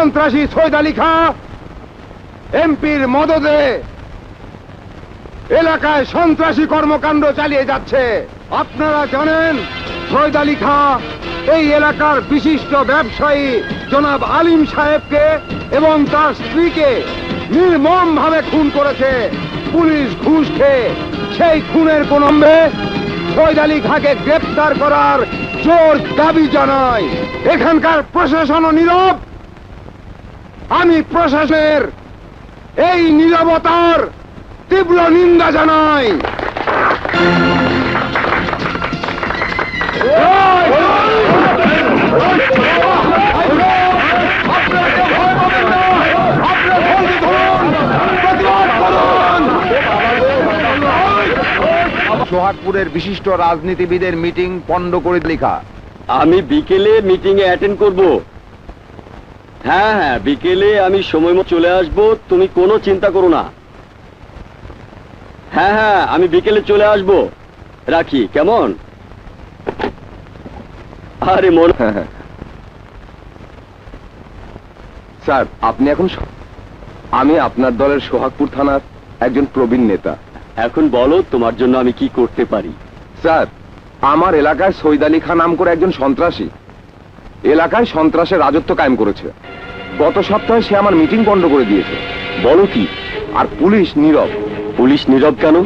সন্ত্রাসী সৈয়দ আলী খাঁ এমপির মদদে এলাকায় সন্ত্রাসী কর্মকাণ্ড চালিয়ে যাচ্ছে। আপনারা জানেন সৈয়দ আলী খাঁ এই এলাকার বিশিষ্ট ব্যবসায়ী জনাব আলিম সাহেবকে এবং তার স্ত্রীকে নির্মমভাবে খুন করেছে পুলিশ ঘুষ খেয়ে। সেই খুনের প্রলম্বে সৈয়দ আলী খাঁকে গ্রেপ্তার করার জোর দাবি জানাই। এখানকার প্রশাসনও নীরব। আমি প্রশাসনের এই নীরবতার তীব্র নিন্দা জানাই। সোহাগপুরের বিশিষ্ট রাজনীতিবিদের মিটিং পণ্ড করে লেখা। আমি বিকেলে মিটিং এ অ্যাটেন্ড করব। হ্যাঁ, বিকেলে আমি সময় মতো চলে আসব, তুমি কোনো চিন্তা করো না। হ্যাঁ, আমি বিকেলে চলে আসব। রাখি, কেমন? আরে মন স্যার, আপনি এখন আমি আপনার দলের সোহাগপুর থানার একজন প্রবীণ নেতা। এখন বলো তোমার জন্য আমি কি করতে পারি। স্যার, আমার এলাকায় সৈয়দ আলী খাঁ নাম করে একজন সন্ত্রাসী এলাকায় সন্ত্রাসের রাজত্ব কায়েম করেছে। গত সপ্তাহে সে আমার মিটিং বন্ধ করে দিয়েছে। বলো কি? আর পুলিশ নীরব। পুলিশ নীরব কেন?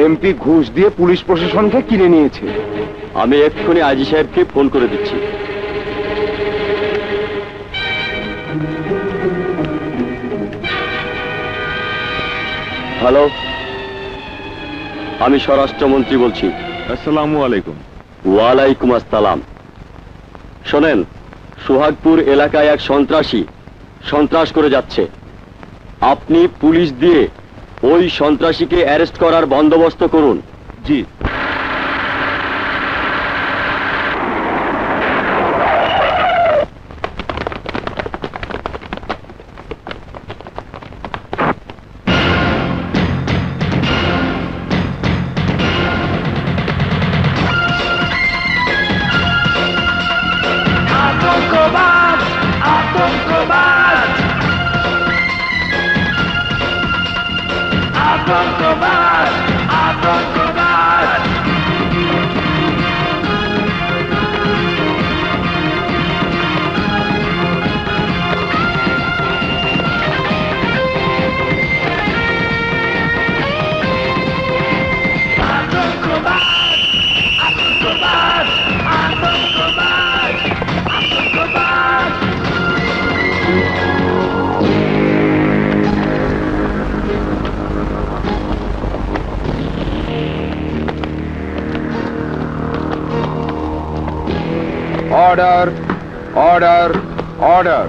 এমপি ঘুষ দিয়ে পুলিশ প্রশাসনকে কিনে নিয়েছে। আমি এক্ষুনি আইজি সাহেবকে ফোন করে দিচ্ছি। হ্যালো, আমি স্বরাষ্ট্রমন্ত্রী বলছি। আসসালামু আলাইকুম। ওয়ালাইকুম আসসালাম। শোনেন, সোহাগপুর এলাকায় এক সন্ত্রাস করে যাচ্ছে। আপনি পুলিশ দিয়ে ওই সন্ত্রাসীকে অ্যারেস্ট করার বন্দোবস্ত করুন। জি। Order, order, order.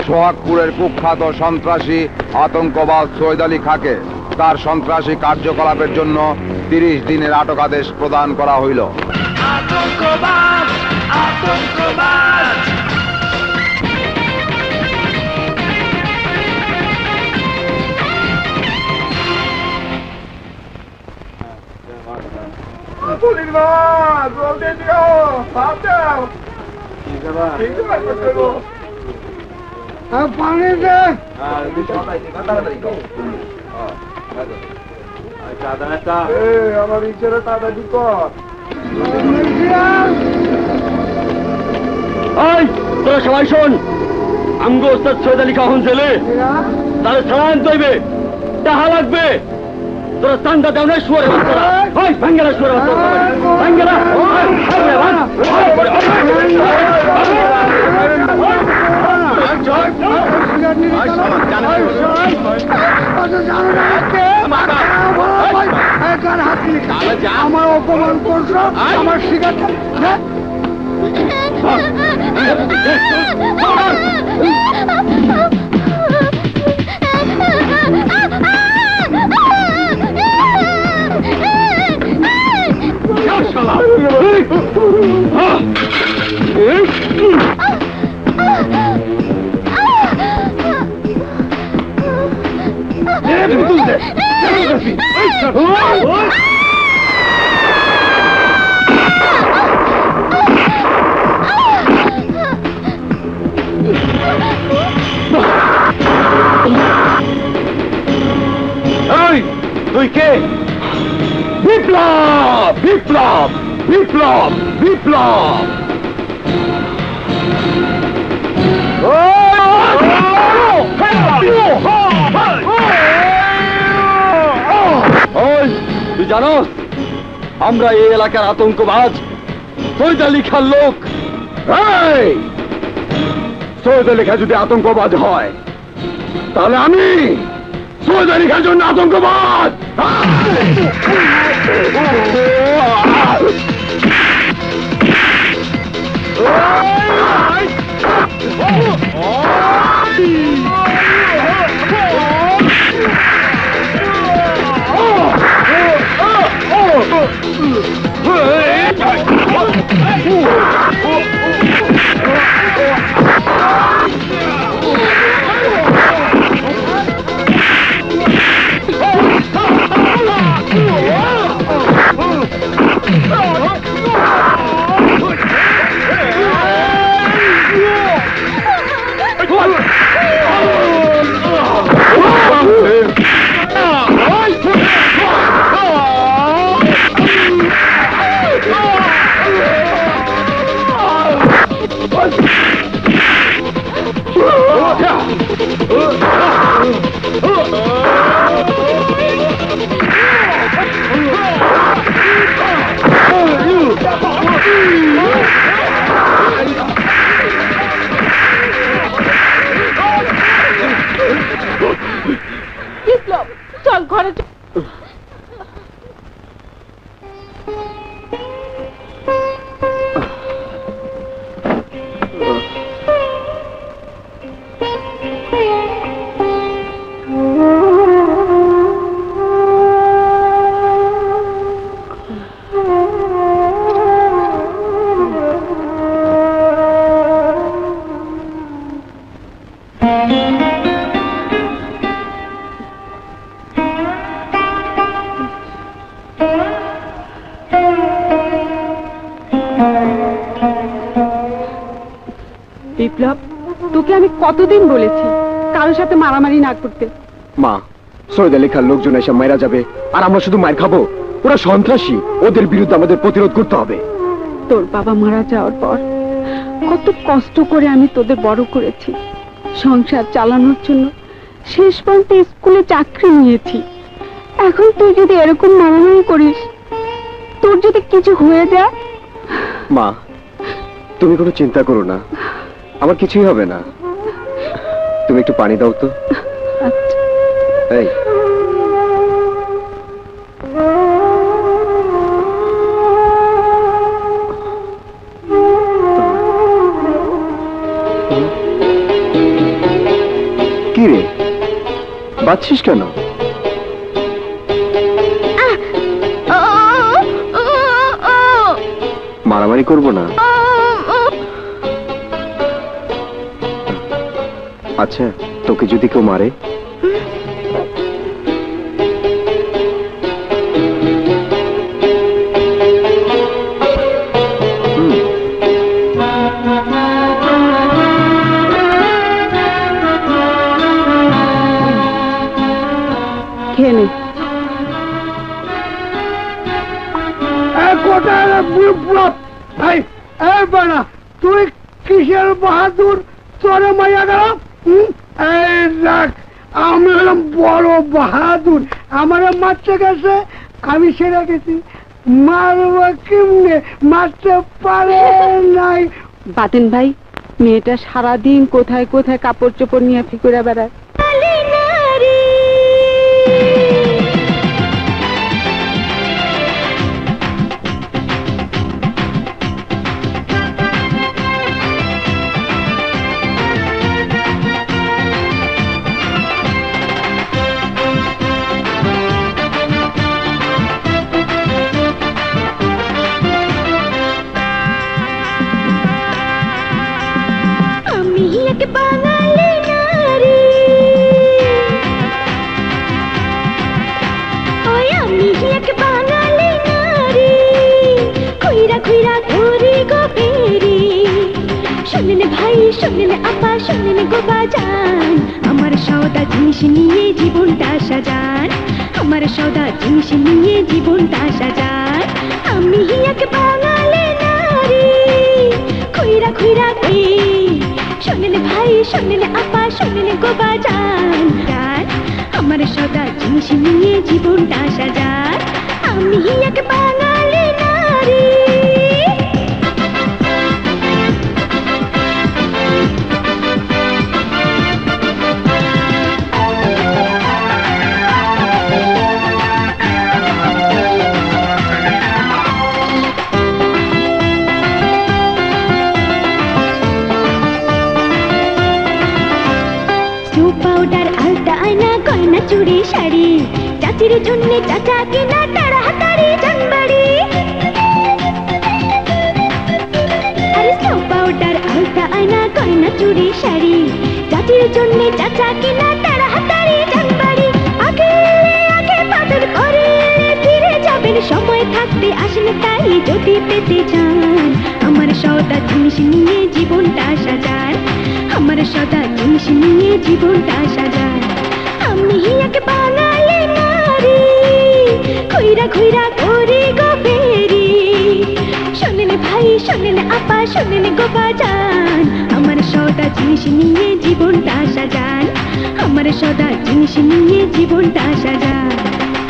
সোহাগপুরের কুখ্যাত সন্ত্রাসী আতঙ্কবাদ সৈয়দ আলী খাঁকে তার সন্ত্রাসী কার্যকলাপের জন্য 30 দিনের আটকাদেশ প্রদান করা হইল। আতঙ্কবাদ, আতঙ্কবাদ। পুলিশ বাস, জলদি দিও, সাপ দাও। পানি দে। আমার ইচ্ছাটা তাড়াতাড়ি কর। তোরা সবাই শোন, আমগো ওস্তাদ সৈয়দ আলী খাঁ জেলে তাহলে সালান তৈবে টাহা লাগবে। তোরা চান্দা দেও না, শুয়ারে বাচ্চারা। ওই ভাঙ্গেরা, শুয়ারে বাচ্চারা, ভাঙ্গেরা। আমার অপমান করছো, আমার শিকার কে? বিপ্লব, বিপ্লব, বিপ্লব, বিপ্লব। ওই, তুই জানো আমরা এই এলাকার আতঙ্কবাজ সৈয়দ আলী খান লোক। সৈয়দ আলী খান যদি আতঙ্কবাদ হয় তাহলে আমি সৈয়দ আলী খান জন্য আতঙ্কবাদ। বিপ্লব, চল ঘরে চল। বিপ্লব, তোকে আমি কতদিন বলেছি কারোর সাথে মারামারি না করতে। মা, সৈয়দ আলী খান লোকজন এসে মারা যাবে আর আমরা শুধু মার খাবো। ওরা সন্ত্রাসী, ওদের বিরুদ্ধে আমাদের প্রতিরোধ করতে হবে। তোর বাবা মারা যাওয়ার পর কত কষ্ট করে আমি তোদের বড় করেছি, সংসার চালানোর জন্য শেষ পর্যন্ত স্কুলে চাকরি নিয়েছি। এখন তুই যদি এরকম মারামারি করিস, তোর যদি কিছু হয়ে যায়। মা, তুমি কোনো চিন্তা করো না, আমার কিছুই হবে না। তুমি একটু পানি দাও তো। আচ্ছা। এই, কি রে, বাচ্ছিস কেন? মারামারি করবো না। আচ্ছা, তোকে যদি কেউ মারে? খেয়ে নে। তুই কিসের বাহাদুর? তোরে মাইয়া গেল। আমি হলাম বড় বাহাদুর, আমার মারতে গেছে, আমি সেরে গেছি। মারবো কেমনে? মারতে পারে নাই। বাতেন ভাই, মেয়েটা সারাদিন কোথায় কোথায় কাপড় চোপড় নিয়ে ফিকুরে বেড়ায়। শুনলে আপা শুনলে গো বাজান, আমার সওদা জিনিস নিয়ে জীবনটা সাজান, আমার সদা জিনিস নিয়ে জীবনটা সাজায়। আমি এক বাঙালি নারী, খুইরা খুইরা কই, শোনেন ভাই শোনেন আপা শোনেন গো বাজান, আমার সদা জিনিস নিয়ে জীবনটা সাজায়। আমি এক বাঙালি নারী। পাউডার আলতা আয়না গয়না চুড়ি শাড়ি, চাচির জন্য চাচা কিনা তাড়াতাড়ি জানবাড়ি। আরে পাউডার আলতা আয়না গয়না চুড়ি শাড়ি, চাচির জন্য চাচা কিনা তাড়াতাড়ি জানবাড়ি। আগে আগে বাদর করে ফিরে যাবেন, সময় থাকতে আসেন তাই যদি পেতে চান। আমার সদা জিনিস নিয়ে জীবনটা সাজান, আমার সদা জিনিস নিয়ে জীবনটা সাজায়। আমি এক বাঙালি নারী, খুইরা খুইরা করি গো ফেরি, শোনেন ভাই শোনেন আপা শোনেন গো বাজান, আমার সদা জিনিস নিয়ে জীবনটা সাজান, আমার সদা জিনিস নিয়ে জীবনটা সাজান।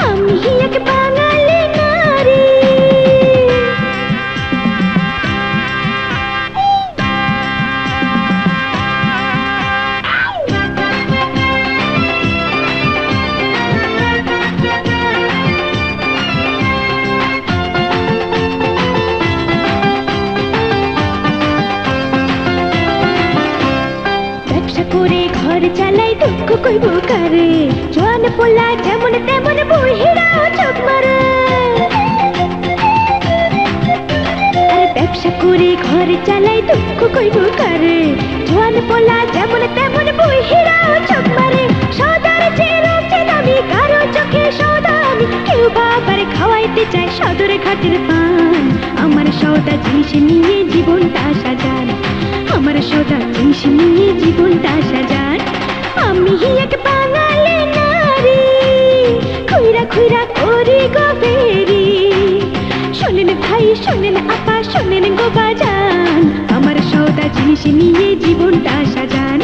আমি এক বাঙালি নারী। করে ঘর চালাই দুঃখ কইব কারে, জোয়ান পোলা যেমন তেমন বুড়িরাও চোখ মারে। আর ব্যবসা করে ঘর চালাই দুঃখ কইব কারে, জোয়ান পোলা যেমন তেমন বুড়িরাও চোখ মারে। সদার চেয়ে দামি কারো চোখে সদা আমি, কেউ বাবার খাওয়াইতে চায় সদর ঘাটের পান। আমার সদা জিনিস নিয়ে জীবনটা সাজান, আমার সদা জিনিস নিয়ে জীবনটা সাজান। আমি এক বাঙালি নারী, খুইরা খুইরা করি গো ফেরি, শোনেন ভাই শোনেন আপা শোনেন গো বাজান, আমার সদা জিনিস নিয়ে জীবনটা সাজান,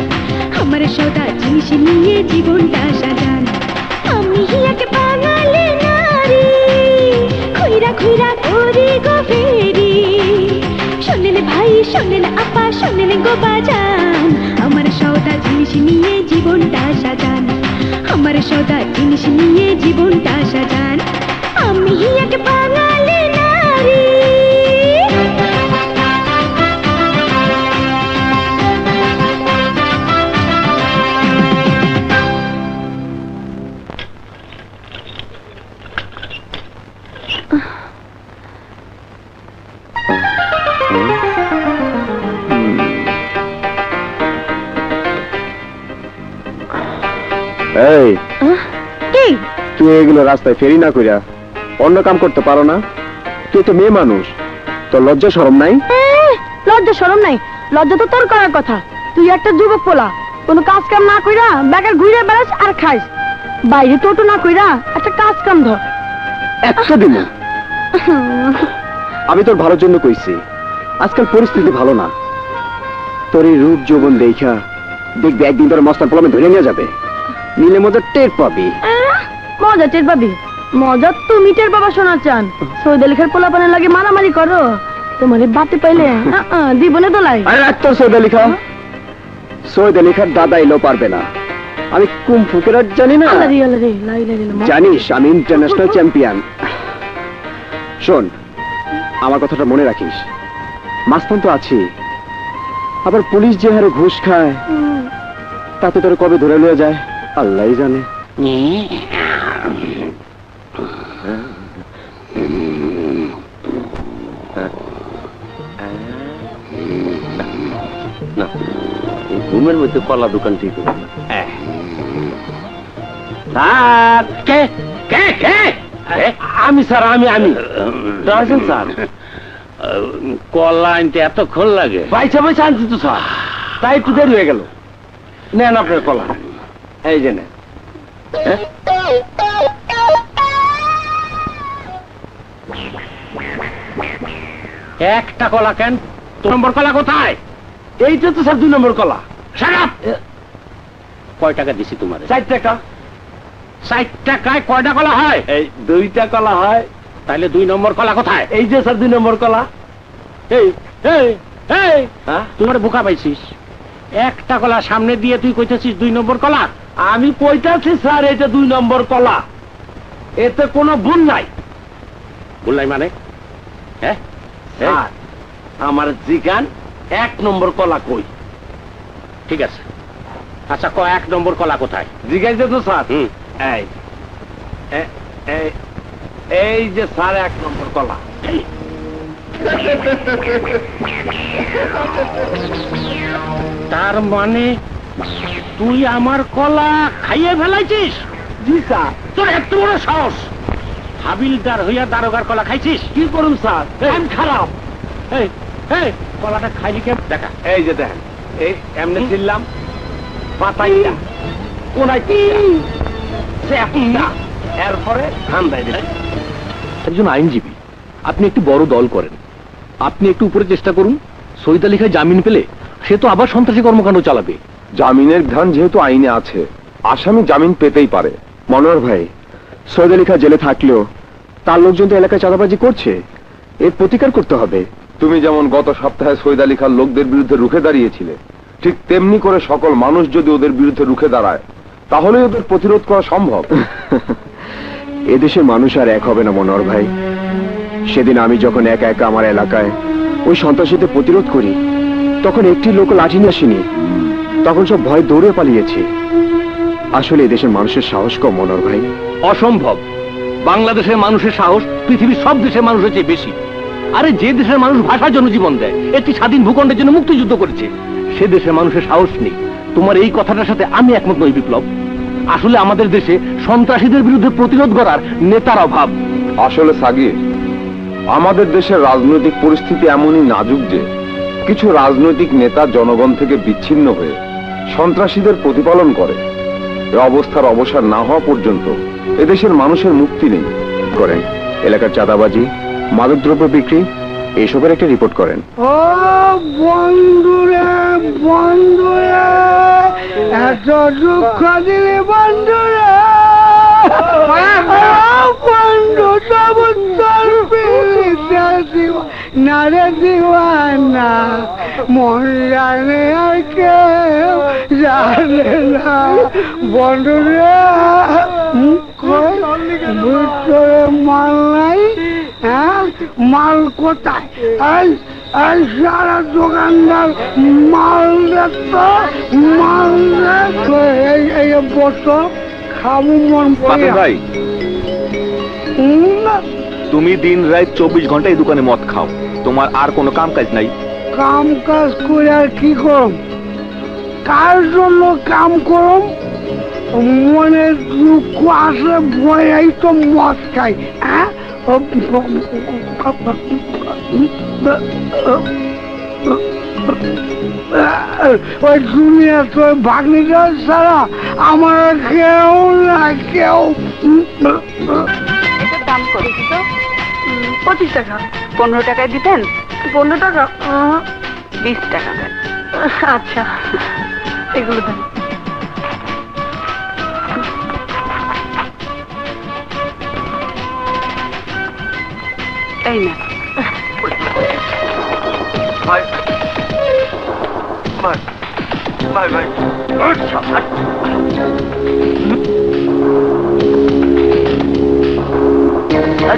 আমার সদা জিনিস নিয়ে জীবনটা সাজান। আমি এক বাঙালি নারী, খুইরা খুইরা করি গো ফেরি, শোনেন ভাই শোনেন আপা শোনেন গো বাজান, আমার সদা জিনিস নিয়ে জীবনটা সাজান, আমার সদা জিনিস নিয়ে জীবনটা সাজান। আমি এক বাঙালি নারী। এই কি তুই এগুলো রাস্তায় ফেরি না কইরা অন্য কাম করতে পারো না? তুই তো মেয়ে মানুষ, তোর লজ্জা শরম নাই? লজ্জা শরম নাই? লজ্জা তো তোর করার কথা। তুই একটা যুবক পোলা, কোনো কাজ কাম না কইরা বেকার ঘুরে বেড়াস আর খাইস, বাইরে টোটো না কইরা একটা কাজ কাম ধর। একটা দিন আমি তোর ভালোর জন্য কইছি, আজকাল পরিস্থিতি ভালো না। তোর এই রূপ যৌবন দেখা দেখবি একদিন তোর মস্তান পোলামে ধরে নিয়ে যাবে, নিলে মজা টের পাবি। মজা টের পাবি? মজা তুমি টের বাবা শোনা চান? সৈয়দ আলী খার পোলা পানের লাগে মারামারি করো, তোমার বাতে পাইলে জীবনে দোলাই। আরে রাখ তোর সৈয়দ আলী খা, সৈয়দ আলী খার দাদা এলো পারবে না। আমি কুমফু কেরাট জানি না? জানিস আমি ইন্টারন্যাশনাল চ্যাম্পিয়ন। শোন, আমার কথাটা মনে রাখিস, মাস্তান তো আছে, আবার পুলিশ যে হারে ঘুষ খায় তাতে তোর কবে ধরে লয়ে যায় আল্লাহ জানে। ঘুমের মধ্যে কলা দোকান ঠিক আমি স্যার আমি স্যার কলা আনতে এতক্ষণ লাগে? পয়সা আনছি তো স্যার, তাই একটু দেরি হয়ে গেল। নেন আপনার কলা, এই যে নেন। একটা কলা কেন? 2 নম্বর কলা কোথায়? এইটা তো স্যার 2 নম্বর কলা। Shut up! কয় টাকা দিছি তোমারে? 4 টাকা। 60 টাকায় কয়টা কলা হয়? এই 2টা কলা হয়। তাহলে 2 নম্বর কলা কোথায়? এই যে স্যার 2 নম্বর কলা। এই এই এই হ্যাঁ? তোমার বোকা পাইছিস? একটা কলা সামনে দিয়ে তুই কইতেছিস 2 নম্বর কলা। আমি কইতাছি স্যার এটা 2 নম্বর কলা, এতে কোনো ভুল নাই। বললাই মানে? হ্যাঁ স্যার আমার জিগান 1 নম্বর কলা কই? ঠিক আছে, আচ্ছা 1 নম্বর কলা কোথায়? জিগাইছে তো স্যার। হুম, এই এই যে স্যার 1 নম্বর কলা। তার মানে তুই আমার কলা খাইয়ে ফেলাইছিস? জি স্যার। তোর এত বড় সাহস! হাবিলদার হইয়া দারোগার কলা খাইছিস? কি করুন স্যার, আমি খারাপ। এই এই কলাটা খাইলি কেন? দেখা। এই যে দেখেন, এই এমনি ছিলাম, পাতাইটা কোনাইটা চেপটা, এরপরে ঠান্ডায় দিলাম। একজন আইনজীবী, আপনি একটু বড় দল করেন, আপনি একটু উপরে চেষ্টা করুন। সৈয়দ আলী খাঁ জামিন পেলে সে তো আবার সন্ত্রাসী কর্মকাণ্ড চালাবে। জামিনের বিধান যেহেতু আইনে আছে, আসামি জামিন পেতেই পারে। মনোহর ভাই, সৈয়দ আলী খাঁ জেলে থাকলেও তার লোকজন তো এলাকায় চাঁদাবাজি করছে, এর প্রতিকার করতে হবে। তুমি যেমন গত সপ্তাহে সৈয়দ আলী খান লোকদের বিরুদ্ধে রুখে দাঁড়িয়েছিলে, ঠিক তেমনি করে সকল মানুষ যদি ওদের বিরুদ্ধে রুখে দাঁড়ায়, তাহলে ওদের প্রতিরোধ করা সম্ভব। এদেশের মানুষ আর এক হবে না মনোহর ভাই। সেদিন আমি যখন একা একা আমার এলাকায় ওই সন্ত্রাসীদের প্রতিরোধ করি, তখন একটি লোক লাঠি নিয়ে আসেনি, তখন সব ভয় দৌড়ে পালিয়েছে। আসলে এদেশের মানুষের সাহস কম মনোহর ভাই। অসম্ভব। বাংলাদেশের মানুষের সাহস পৃথিবীর সব দেশের মানুষের চেয়ে বেশি। আরে যে দেশের মানুষ ভাষার জন্য জীবন দেয়, একটি স্বাধীন ভূখণ্ডের জন্য মুক্তিযুদ্ধ করেছে, সে দেশের মানুষের সাহস নেই। তোমার এই কথাটার সাথে আমি একমত নই বিপ্লব। আসলে আমাদের দেশে সন্ত্রাসীদের বিরুদ্ধে প্রতিরোধ করার নেতার অভাব। আসলে সাগির, আমাদের দেশের রাজনৈতিক পরিস্থিতি এমনই নাজুক যে কিছু রাজনৈতিক নেতা জনগণ থেকে বিচ্ছিন্ন হয়ে সন্ত্রাসীদের প্রতিপালন করে। এ অবস্থার অবসান না হওয়া পর্যন্ত এদেশের মানুষের মুক্তি নেই। করেন এলাকার চাঁদাবাজি, মাদকদ্রব্য বিক্রি, এইসবের একটা রিপোর্ট করেন। ও বন্ধুরে বন্ধুরে, এত দুঃখ দিলে বন্ধুরে, বন্ধু তব তোর পিড়িতে না রে দিওয়ানা, মন জানে আর কেউ জানে না। বন্ধুরে ভিতরে মাল নাই, হ্যাঁ মাল কোথায়? এই সারা দোকানদার মাল দেখতো, মাল দেখতো। এই বসো, খাবো মন পড়ে। ভাই, তুমি দিন রাত 24 ঘন্টা এই দোকানে মদ খাও, তোমার আর কোনো কাম কাজ নাই? কাম কাজ করে আর কি করম? কার জন্য কাম করম? মনে দুঃখ আসে ভয়াই তো মদ খাই। হ্যাঁ ওই দুনিয়া তো ভাগ্নিটা ছাড়া আমার কেউ না কেউ। দাম কত তো? 25 টাকা। 15 টাকায় দিতেন? 15 টাকা? 20 টাকা দেন। আচ্ছা, এগুলো দেন। এই না, ভাই ভাই ভাই ভাই,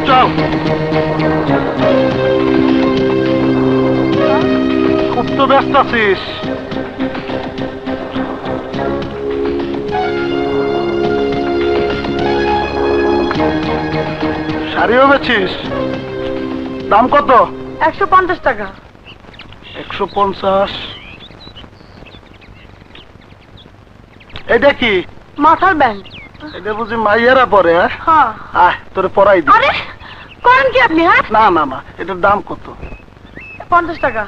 চল। খুব তো ব্যস্ত আছিস। শাড়িও বেছিস? দাম কত? 150 টাকা। 150। এটা কি? মাথার ব্যান্ড। এটা বুঝি মাইয়ারা পরে? হ্যাঁ। আয় তোরে পরাই দি। আরে করেন কি আপনি? হ্যাঁ, না না না, এটার দাম কত? 50 টাকা।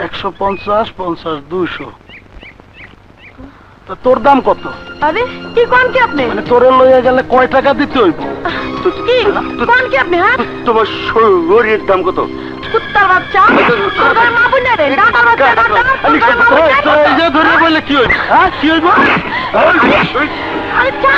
150, 50, 200। তোর দাম কত? আরে কি কোন কি আপনি মানে তোরে লইয়া গেলে কয় টাকা দিতে হইব? কি কোন কি আপনি হ্যাঁ তোমার শরীরের দাম কত? কুত্তার বাচ্চা তোর মা বুঝে রে দাদার বাচ্চা এই যে ধরে বললে কি হইব? হ্যাঁ কি হইব? আরে চা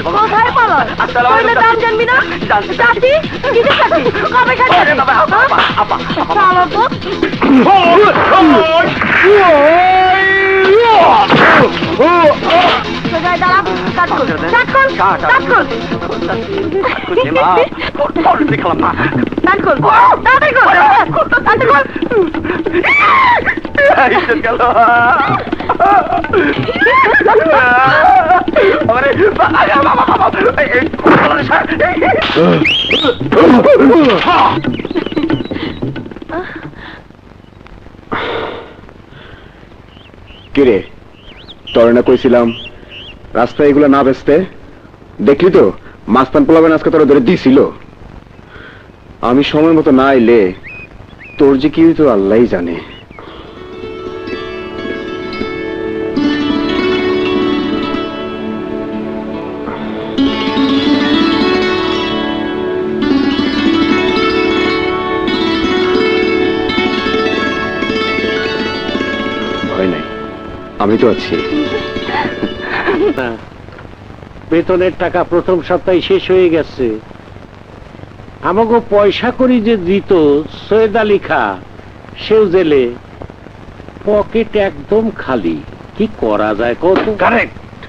কোথায় পালো কইলে দাম জানবি না চাচি কিসে চাচি কবে খাচ্ছি চালো তো সোজায় দাঁড়া কাট কর কাট কর কাট কর কাট কর তাড়াতাড়ি কর তাড়াতাড়ি কর গেল কিরে তোর না কইছিলাম রাস্তায় এগুলো না বেচতে, দেখলি তো মাস্তান পোলাবেন আজকে তোরা ধরে দিছিল। আমি সময় মতো না এলে তোর যে কি হইতো আল্লাহই জানে। ভয় নাই, আমি তো আছি। বেতনের টাকা প্রথম সপ্তাহে শেষ হয়ে গেছে। আমাকে পয়সা করি যে দিত সৈয়দ আলী খা, সেও জেলে, পকেট একদম খালি। কি করা যায় কত? কারেক্ট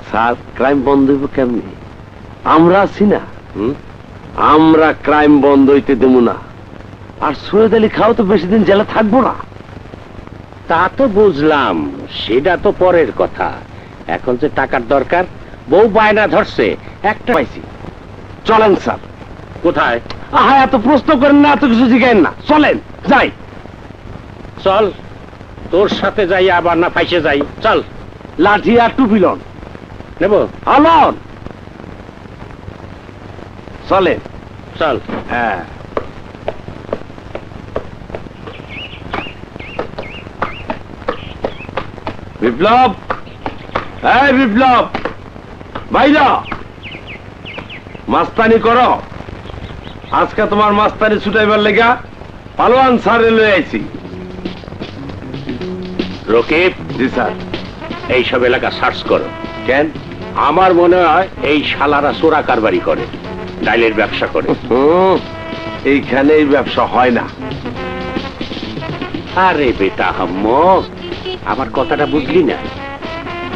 স্যার, ক্রাইম বন্ধ হইব কেমনি? আমরা আছি না, আমরা ক্রাইম বন্ধ হইতে দেব না। আর সৈয়দ আলী খাও তো বেশি দিন জেলে থাকবো না। তা তো বুঝলাম, সেটা তো পরের কথা। এখন যে টাকার দরকার, বউ বায়না ধরছে একটা পাইছি। চলেন স্যার। কোথায়? আহা, এত প্রশ্ন করেন না, এত কিছু জিজ্ঞেন না, চলেন যাই। চল, তোর সাথে যাই আবার না ফাইসে যাই। চল। লাঠি আর টুপি লন। নেব? লন। চলেন। চল। হ্যাঁ। বিপ্লব, এই বিপ্লব, ভাইরা মাস্তানি করো। আজকে তোমার মাস্তানি ছুটাইবার লেগা পালোয়ান স্যারে লয়ে আইছি। রকিব। জি স্যার। এইসব এলাকা সার্চ করো। কেন? আমার মনে হয় এই শালারা চোরা কারবারি করে, ডাইলের ব্যবসা করে। এইখানে এই ব্যবসা হয় না। আরে বেটা হাম্মক, আমার কথাটা বুঝলি না?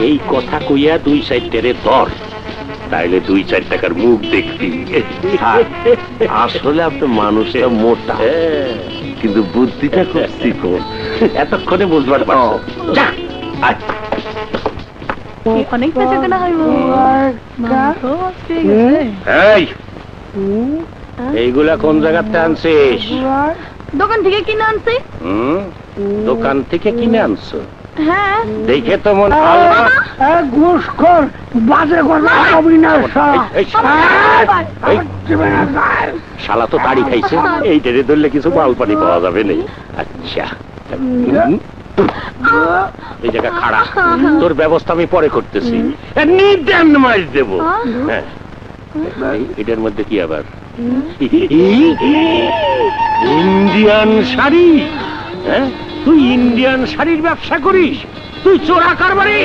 এই কথা কইয়া 2-4 টেরে ধর, তাইলে 2-4 টাকার মুখ দেখবি। আসলে আপনার মানুষটা মোটা, কিন্তু বুদ্ধিটা খুব চিকন। এতক্ষণে বুঝবার পারছো। যা, আয়। অনেক বেচা কেনা হইব। এই, এইগুলা কোন জায়গাতে আনছিস? দোকান থেকে কিনে আনছি। দোকান থেকে কিনে আনছো? হ্যাঁ দেখে তো মন ঘুষখোর বাজে কথা কবি না শালা তো তাড়ি খাইছে, এই টেনে ধরলে কিছু মাল পানি পাওয়া যাবে না। আচ্ছা এই জায়গা খাড়া, তোর ব্যবস্থা আমি পরে করতেছি। নিদেন মাছ দেবো। হ্যাঁ এটার মধ্যে কি আবার ইন্ডিয়ান শাড়ি? হ্যাঁ তুই ইন্ডিয়ান শাড়ির ব্যবসা করিস? তুই চোরা কারবারি?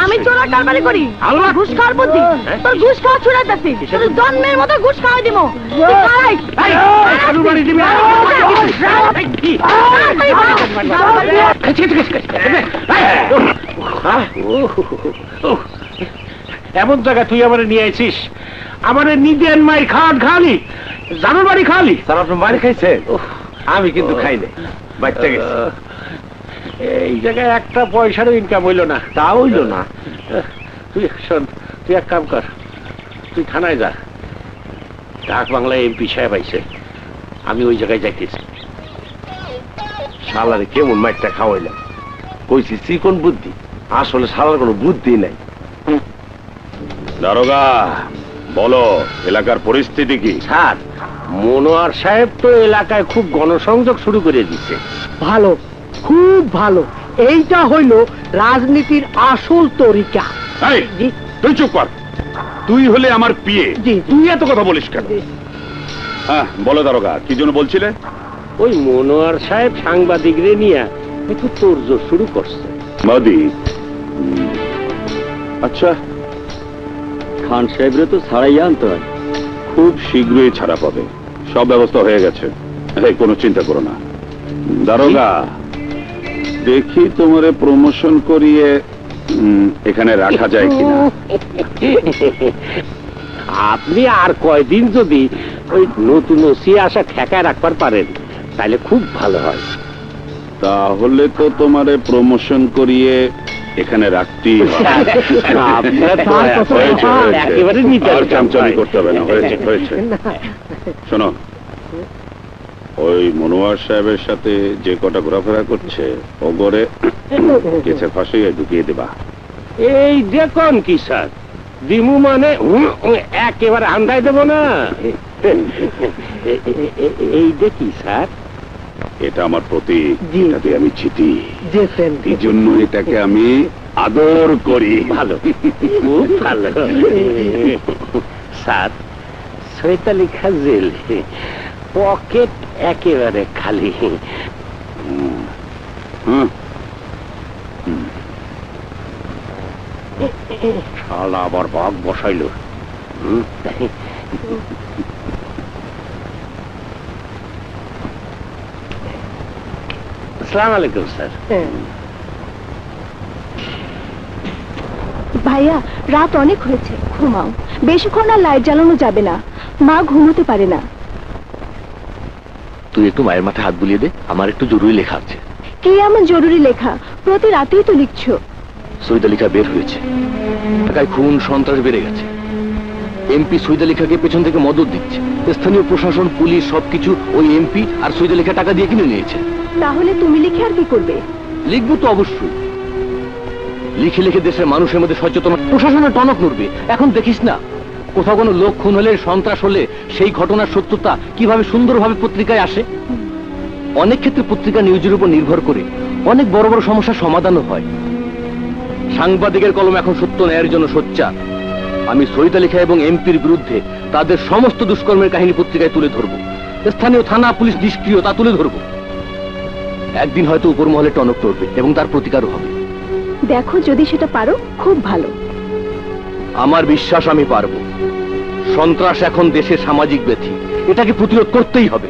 আমি চোরা কারবারি করি? আল্লাহ ঘুষ খাওয়ার বুদ্ধি তোর, ঘুষ খাওয়া ছুড়াইতেছি তোর জন্মের মতো ঘুষ খাওয়াই দিব। এমন জায়গা তুই আমার নিয়ে আইছিস, আমার নিদেন মায়ের খালি জানোর বাড়ি খালি। স্যার আপনার মারি খাইছে? আমি কিন্তু খাই নাই, বাচ্চা গেছে। এই জায়গায় একটা পয়সারও ইনকাম হইলো না। তা হইল না। তুই শোন, তুই এক কাম কর, তুই থানায় যা, ডাক বাংলায় এমপি সাহেব আইছে, আমি ওই জায়গায় যাইতেছি। শালারে কেমন মাইরটা খাওয়াইলাম, কইছি চিকন বুদ্ধি, আসলে শালার কোনো বুদ্ধি নাই। দারোগা বলো, এলাকার পরিস্থিতি কি? স্যার, মনোয়ার সাহেব তো এলাকায় খুব গণসংযোগ শুরু করে দিচ্ছে। ভালো, খুব ভালো। এইটা হইল রাজনীতির আসল তরিকা। এই, তুই চুপ কর, তুই হলে আমার পিএ, জি। তুই এত কথা বলিস কেন? হ্যাঁ বলো দারোগা, কি জন্য বলছিলে? ওই মনোয়ার সাহেব সাংবাদিকরে নিয়ে একটু তোড়জোড় শুরু করছে। মাদি, আচ্ছা খান সাহেবরে তো ছাড়াই আনতে হয়। খুব শীঘ্রই ছাড়া পাবে, সব ব্যবস্থা হয়ে গেছে, এই কোনো চিন্তা করো না। দারোগা, দেখি তোমারে প্রমোশন করিয়ে এখানে রাখা যায় কিনা। আপনি আর কয়দিন যদি ওই নতুন ওসি আসা ঠেকায় রাখবার পারেন তাহলে খুব ভালো হয়। তাহলে তো তোমারে প্রমোশন করিয়ে এখানে রাখতেই হবে। আপনার তো হয়েছে, হয়েছে। একেবারে নিতে আর চামচামি করতে হবে না, হয়েছে হয়েছে। শোনো, ওই মনোয়ার সাহেবের সাথে যে কটা ঘোরাফেরা করছে ওগরে গেছে ফাঁসিয়ে ঢুকিয়ে দেবা। এই দেখুন কি স্যার, দিমু মানে একেবারে আন্দাই দেব না। এই দেখি স্যার, এটা আমার প্রতীক, এটাতে আমি জিতি, যেতেন এই জন্য এটাকে আমি আদর করি। ভালো, খুব ভালো। স্যার, চৈতালি খা জেল, পকেট একেবারে খালি। হুম, শালা আবার বাঘ বসাইল। আসসালামু আলাইকুম স্যার। ভাইয়া, রাত অনেক হয়েছে, ঘুমাও। বেশিক্ষণ আর লাইট জ্বালানো যাবে না, মা ঘুমোতে পারে না। তুই একটু মায়ের মাথায় হাত বুলিয়ে দে, আমার একটু জরুরি লেখা আছে। কি এমন জরুরি লেখা? প্রতি রাতেই তো লিখছো। সৈয়দ আলী খা বের হয়েছে, ঢাকায় খুন সন্ত্রাস বেড়ে গেছে। এমপি সৈয়দ আলী খাকে পেছন থেকে মদত দিচ্ছে, স্থানীয় প্রশাসন, পুলিশ সবকিছু ওই এমপি আর সৈয়দ আলী খা টাকা দিয়ে কিনে নিয়েছে। তাহলে তুমি লিখে আর কি করবে? লিখবো তো অবশ্যই, লিখে লিখে দেশের মানুষের মধ্যে সচেতন, প্রশাসনের টনক নড়বে। এখন দেখিস না, কোথাও কোনো লোক খুন হলে, সন্ত্রাস হলে সেই ঘটনার সত্যতা কিভাবে সুন্দরভাবে পত্রিকায় আসে। অনেক ক্ষেত্রে পত্রিকা নিউজের উপর নির্ভর করে অনেক বড় বড় সমস্যার সমাধানও হয়। সাংবাদিকের কলম এখন সত্য ন্যায়ের জন্য সোচ্চার। আমি সৈয়দ আলী খা এবং এমপির বিরুদ্ধে তাদের সমস্ত দুষ্কর্মের কাহিনী পত্রিকায় তুলে ধরবো। স্থানীয় থানা পুলিশ নিষ্ক্রিয় তা তুলে ধরবো। একদিন হয়তো উপর মহলে টনক নড়বে এবং তার প্রতিকারও হবে। দেখো, যদি সেটা পারো খুব ভালো। আমার বিশ্বাস আমি পারবো। সন্ত্রাস এখন দেশের সামাজিক ব্যাধি, এটাকে প্রতিরোধ করতেই হবে।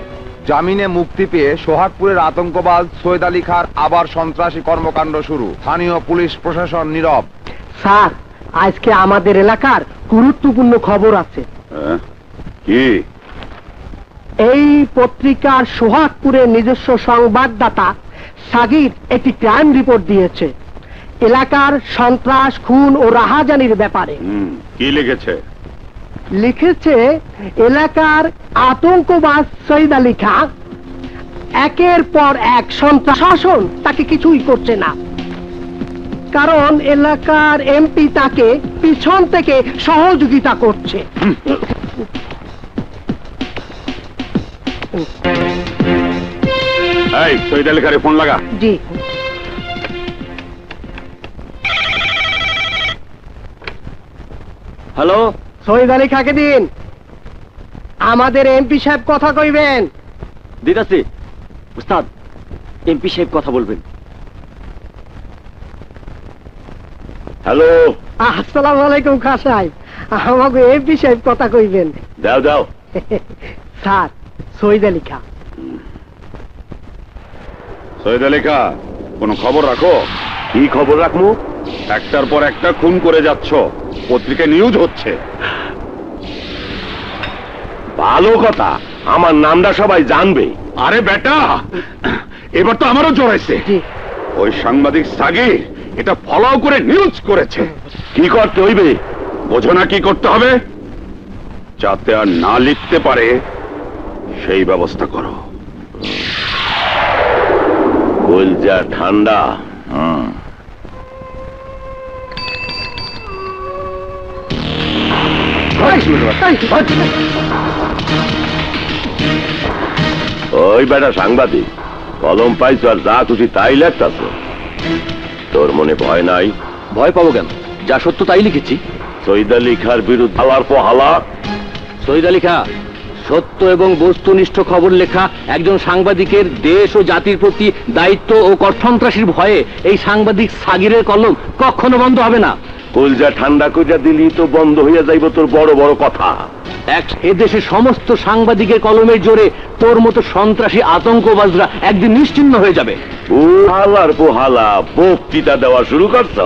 জামিনে মুক্তি পেয়ে সোহাগপুরের আতঙ্কবাজ সৈয়দ আলী খার আবার সন্ত্রাসী কর্মকাণ্ড শুরু, স্থানীয় পুলিশ প্রশাসন নীরব। স্যার, আজকে আমাদের এলাকার গুরুত্বপূর্ণ খবর আছে। কি? এই পত্রিকার সোহাগপুরের নিজস্ব সংবাদদাতা সাগির একটি ক্রাইম রিপোর্ট দিয়েছে এলাকার সন্ত্রাস, খুন ও রাহাজানির ব্যাপারে। কি লিখেছে? লিখেছে এলাকার আতঙ্কবাজ সৈয়দ আলী খা একের পর এক সন্ত্রাস শাসন তাকে কিছুই করছে না, কারণ এলাকার এমপি তাকে পিছন থেকে সহযোগিতা করছে। এই শহীদ আলী খারে ফোন লাগা। জি হ্যালো, শহীদ আলী খাকে দিন, আমাদের এমপি সাহেব কথা কইবেন। দিদাসি উস্তাদ, এমপি সাহেব কথা বলবেন। হ্যালো, আসসালামু আলাইকুম খান সাহেব, আমাকে এমপি সাহেব কথা কইবেন। দাও দাও। স্যার, শহীদ আলী খা। শহীদ আলী খা, কোনো খবর রাখো? কি খবর রাখবো? একটার পর একটা খুন করে যাচ্ছ, পত্রিকায় নিউজ হচ্ছে। ভালো কথা, আমার নামটা সবাই জানবে। আরে বেটা, এবার তো আমারও জড়াইছে। জি। ওই সাংবাদিক সাগির এটা ফলো করে নিউজ করেছে। কি করতে হইবে? বোঝো না কি করতে হবে? যাতে আর না লিখতে পারে সেই ব্যবস্থা করো। কলজা ঠান্ডা। ওই বেটা সাংবাদিক, কলম পাইছো আর যা খুশি তাই লেখতাছ। তোর মনে ভয় নাই? ভয় পাবো কেন? যা সত্য তাই লিখেছি। শহীদ আলী খার বিরুদ্ধে হালার পর হালা। শহীদ আলী খা, সত্য এবং বস্তুনিষ্ঠ খবর লেখা একজন সাংবাদিকের দেশ ও জাতির প্রতি দায়িত্ব ও কর্ষন্ত্রাসীর ভয়ে এই সাংবাদিক সাগিরের কলম কখনো বন্ধ হবে না। কলজা ঠান্ডা কইরা দিলি তো বন্ধ হইয়া যাইব তোর বড় বড় কথা। এদেশের সমস্ত সাংবাদিকের কলমের জোরে তোর মতো সন্ত্রাসী আতঙ্কবাজরা একদিন নিশ্চিহ্ন হয়ে যাবে। ও হালার পোহালা বক্তৃতা দেওয়া শুরু করছ।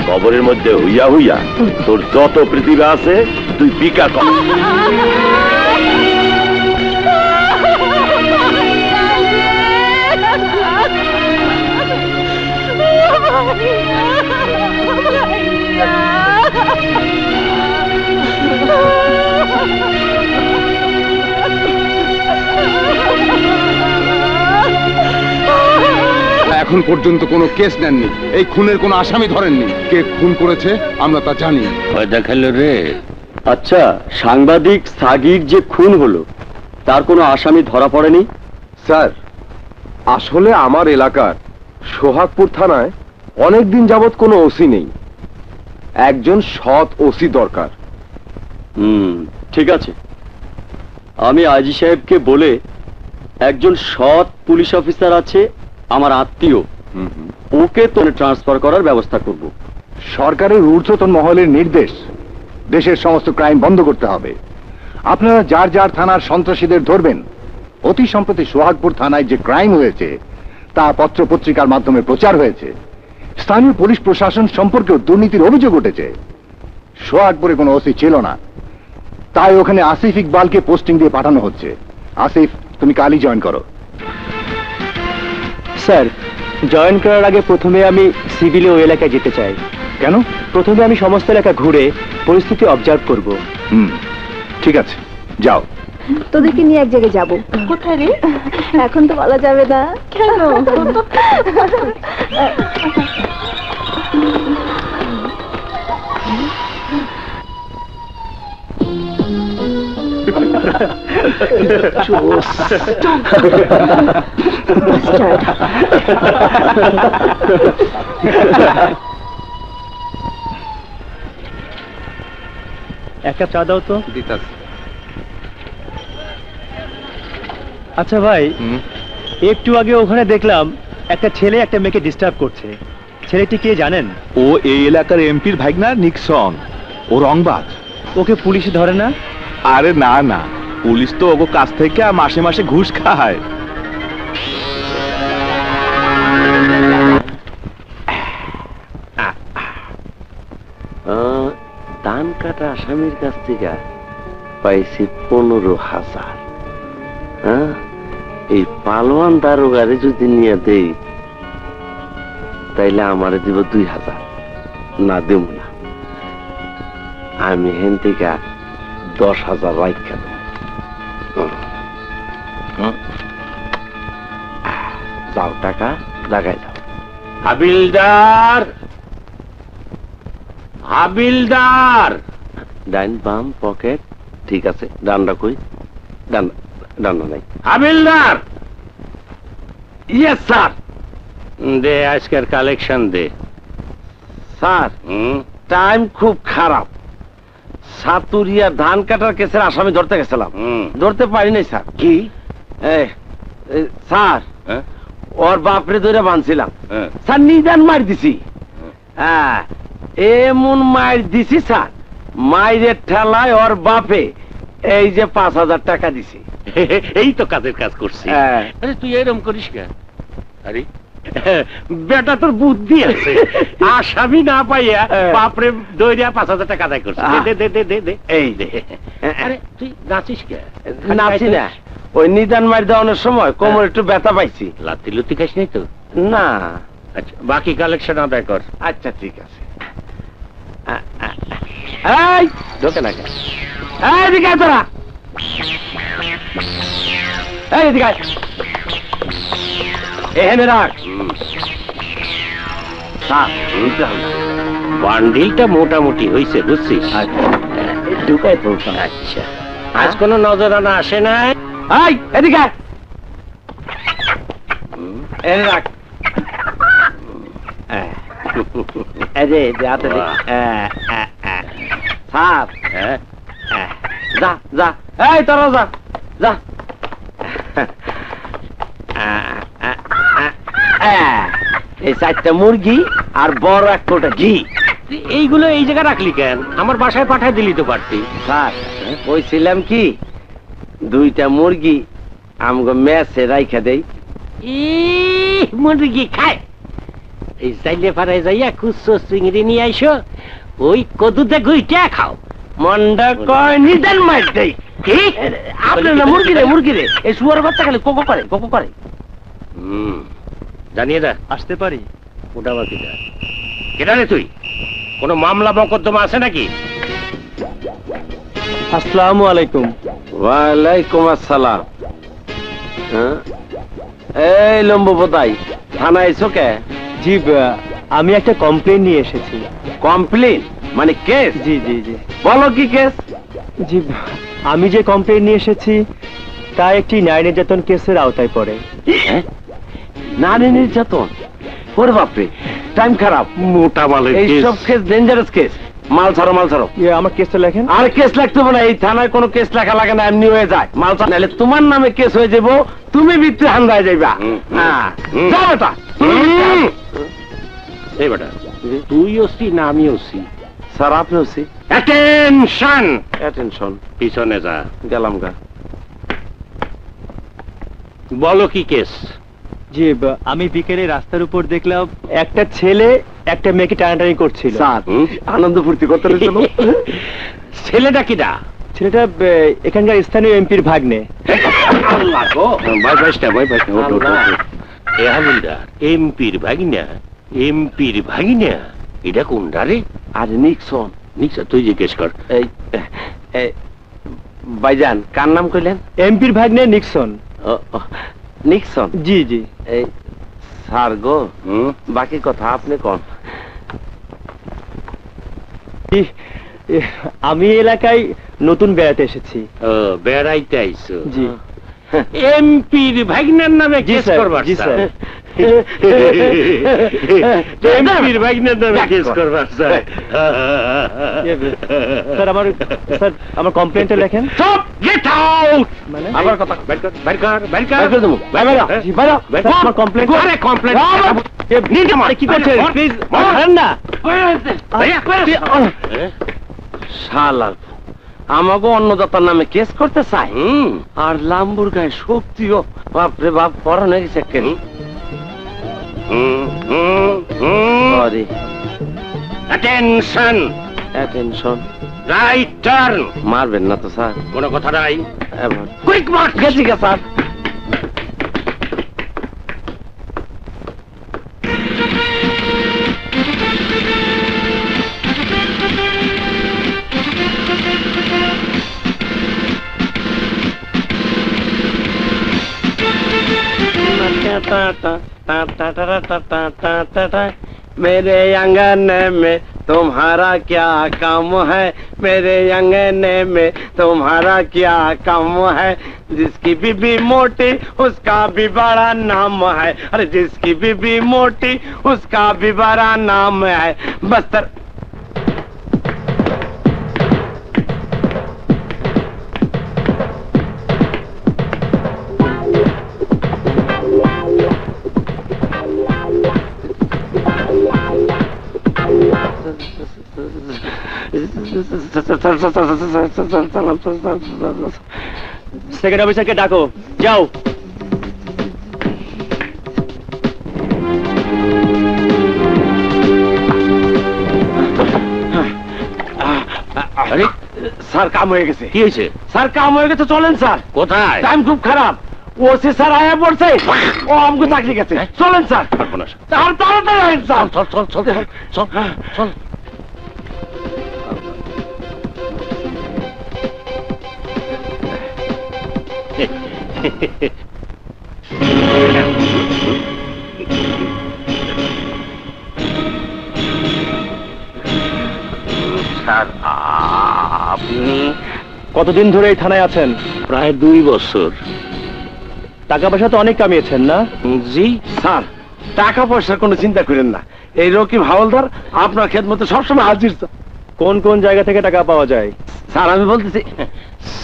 খবরের মধ্যে হইয়া হইয়া তোর যত প্রতিভা আছে তুই বিকাশ কর। এখন পর্যন্ত কোনো কেস নেননি, এই খুনের কোনো আসামি ধরেননি। কে খুন করেছে আমরা তা জানি। দেখালো রে। আচ্ছা, সাংবাদিক সাগির যে খুন হলো তার কোনো আসামি ধরা পড়েনি? স্যার, আসলে আমার এলাকার সোহাগপুর থানায় অনেকদিন যাবৎ কোনো ওসি নেই। একজন সৎ ওসি দরকার। ঠিক আছে, আমি আইজি সাহেবকে বলে একজন সৎ পুলিশ অফিসার আছে আমার আত্মীয়, ওকে তো ট্রান্সফার করার ব্যবস্থা করব। সরকারের ঊর্ধ্বতন মহলের নির্দেশ, দেশের সমস্ত ক্রাইম বন্ধ করতে হবে। আপনারা যার যার থানার সন্ত্রাসীদের ধরবেন। অতি সম্প্রতি সোহাগপুর থানায় যে ক্রাইম হয়েছে তা পত্র পত্রিকার মাধ্যমে প্রচার হয়েছে। স্থানীয় পুলিশ প্রশাসন সম্পর্কেও দুর্নীতির অভিযোগ উঠেছে। সোহাগপুরে কোনো ওসি ছিল না, তাই ওখানে আসিফ ইকবালকে পোস্টিং দিয়ে পাঠানো হচ্ছে। আসিফ, তুমি কালই জয়েন করো। স্যার, জয়েন করার আগে প্রথমে আমি সিভিলে ওই এলাকায় যেতে চাই। কেন? প্রথমে আমি সমস্ত এলাকা ঘুরে পরিস্থিতি অবজার্ভ করব। ঠিক আছে, যাও। তোদেরকে নিয়ে এক জায়গায় যাবো। কোথায় রে? এখন তো বলা যাবে না। কেন? একটা চা দাও তো। আচ্ছা ভাই, একটু আগে ওখানে দেখলাম একটা ছেলে একটা মেয়েকে ডিস্টার্ব করছে। ছেলেটি কে জানেন? ও এই এলাকার এমপির ভাইগনা নিক্সন। ও রংবাজ। ওকে পুলিশে ধরে না? আরে না না, পুলিশ তো ওগো কাছ থেকে মাসে মাসে ঘুষ খায়। ধান কাটা আসামির কাছ থেকে পাইছি 15,000। হ্যাঁ, এই পালোয়ান দারোগারে যদি নিয়ে দেই তাইলে আমারে দিব 2,000। না দেব না, আমি হেন থেকে 10,000 রাইখা দেব। যাও, টাকা জাগায় যাও। হাবিলদার, হাবিলদার। ডাইন বাম পকেট ঠিক আছে, ডান্ডা কই? ডান্ডা নাই। হাবিলদার। Yes sir. দে আজকের কালেকশন দে। স্যার, টাইম খুব খারাপ। সাতুরিয়া ধান কাটার কেসের আসামি ধরতে গেছিলাম, ধরতে পারি নাই স্যার। কি স্যার? ওর বাপরে ধরে বানছিলাম স্যার, নিদান মার দিছি। হ্যাঁ, এমন মার দিছি স্যার, মায়ের ঠেলায় ওর বাপে এই যে 5,000 টাকা দিছি। এই তো কাজের কাজ করছি। আরে তুই এরকম করিস কেন? আরে বেটা তোর বুদ্ধি আছে, আসামি না পাইয়া বাপরে দইরা 5,000 টাকা আদায় করছিস। দে দে দে দে দে, এই দে। আরে তুই নাচিস কেন? নাচি না, ওই নিদান মার দেওয়ানোর সময় কোমর একটু ব্যথা পাইছি। লাতি লুতি খাইস নাই তো? না। আচ্ছা, বাকি কালেকশন আদায় কর। আচ্ছা ঠিক আছে। এই ঢোকে না কেন? এই দিকে আয় তোরা, এই দিকে আয়। এখানে রাখ। বান্ডিলটা মোটামুটি হয়েছে, বুঝছিস? ঢুকাই পড়তাম। আচ্ছা, আজ কোন নজরানা আসে না? এই এদিকে আয়। এনে রাখ। স্যার, যা যা, এই তোরা যা যা। এই 4টা মুরগি আর বড় 1 কোটা ঘি। এইগুলো এই জায়গায় রাখলি কেন? আমার বাসায় পাঠায় দিলি তো পারতি। স্যার, বলছিলাম কি 2টা মুরগি আমগো মেসে রাইখা দেই। মুরগি খায়? এই যাইলে পারে যাইয়া কুচ্ছো চিংড়ি নিয়ে আইসো, ওই কদুতে গুইটা খাও। মন্ডা কয় নিদান মার দেই। কি আপনি না মুরগি রে, মুরগি রে। এই শুয়ার বাচ্চা খালি কোকো করে, কোকো করে। জানিয়ে দা। আসতে পারি? ওটা বাকিটা কেটা রে? তুই কোন মামলা মকদ্দমা আছে নাকি? আসসালামু আলাইকুম। ওয়ালাইকুম আসসালাম। এই লম্বুপতাই, থানায় এসো কে? জি, আমি একটা কমপ্লেন নিয়ে এসেছি। কমপ্লেন মানে কেস? জি জি জি। বলো কি কেস? জি, আমি যে কমপ্লেন নিয়ে এসেছি তা একটি নারী নির্যাতন কেসের আওতায় পড়ে। নারী নির্যাতন? ওরে বাপরে, টাইম খারাপ। মোটা মালের কেস। এইসব কেস ডেঞ্জারাস কেস। মাল ছাড়ো, মাল ছাড়ো। আমার কেসটা লেখেন। আর কেস লাগতে হবে না, এই থানায় কোনো কেস লেখা লাগে না, এমনি হয়ে যায়। মাল ছাড়ো, নাহলে তোমার নামে কেস হয়ে যাবো, তুমি ভিতরে হান্দায় যাইবা। হ্যাঁ, যাও এটা। এই বেটা, তুই ওসি না আমি ওসি? স্যার আপনি ওসি। Attention, attention. পিছনে যা। গেলাম গা। বলো কি কেস? জি, আমি বিকেলে রাস্তার উপর দেখলাম একটা ছেলে একটা মেয়েকে টানাটানি করছিল। স্যার, আনন্দ ফুর্তি করতে চলো। ছেলেটা কিডা? ছেলেটা এখানকার স্থানীয় এমপির ভাগ্নে। এমপির ভাগিনা? এমপির ভাগিনা? এটা কোনটা রে? আরে নিক্সন। নিক্সন, তুই জিজ্ঞেস কর। এই ভাইজান, কার নাম কইলেন? এমপির ভাগ্নে নিক্সন। নিক্সন? জি জি। এই স্যার গো, বাকি কথা আপনি কোন। আমি এলাকায় নতুন বেড়াতে এসেছি। ও, বেড়াইতে আইছো? জি। এমপির ভাগনার নামে কেস করবার? জি স্যার। এমপির ভাগনার নামে কেস করবার স্যার? স্যার, আমার কমপ্লেনটা লেখেন। সব গেট আউট। মানে আমার কথা বের কর, বের কর, বের কর। বের করে দেবো। বের করো। আমার কমপ্লেন। আরে কমপ্লেন কি করছেন প্লিজ না শালা আমাকে অন্নদাতার নামে কেস করতে চাই আর লাম্বুর গায়ে শক্তিও বাপরে বাপ পড়ানো হয়ে গেছে কেন sorry attention attention right turn মারবেন না তো স্যার কোনো কথা নাই এবার কুইক মার্ক গেছি গে স্যার मेरे अंगने में तुम्हारा क्या काम है मेरे अंगने में तुम्हारा क्या काम है जिसकी बीबी मोटी उसका भी बड़ा नाम है अरे जिसकी बीबी मोटी उसका भी बड़ा नाम है बस्तर সেকেন্ড অফিসারকে ডাকো যাও আরে স্যার কাম হয়ে গেছে কি হয়েছে স্যার কাম হয়ে গেছে চলেন স্যার কোথায় টাইম খুব খারাপ ওসি স্যার আয়া পড়ছে ও আমাকে চাকরি গেছে চলেন স্যার তাড়াতাড়ি আইন স্যার চল চল চল চল চল স্যার আপনি কতদিন ধরে এই থানায় আছেন? প্রায় 2 বছর টাকা পয়সা তো অনেক কামিয়েছেন না? জি স্যার টাকা পয়সার কোনো চিন্তা করেন না এই রকিব হাওলদার আপনার খেদমতে সবসময় হাজির স্যার। কোন কোন জায়গা থেকে টাকা পাওয়া যায়? স্যার আমি বলতেছি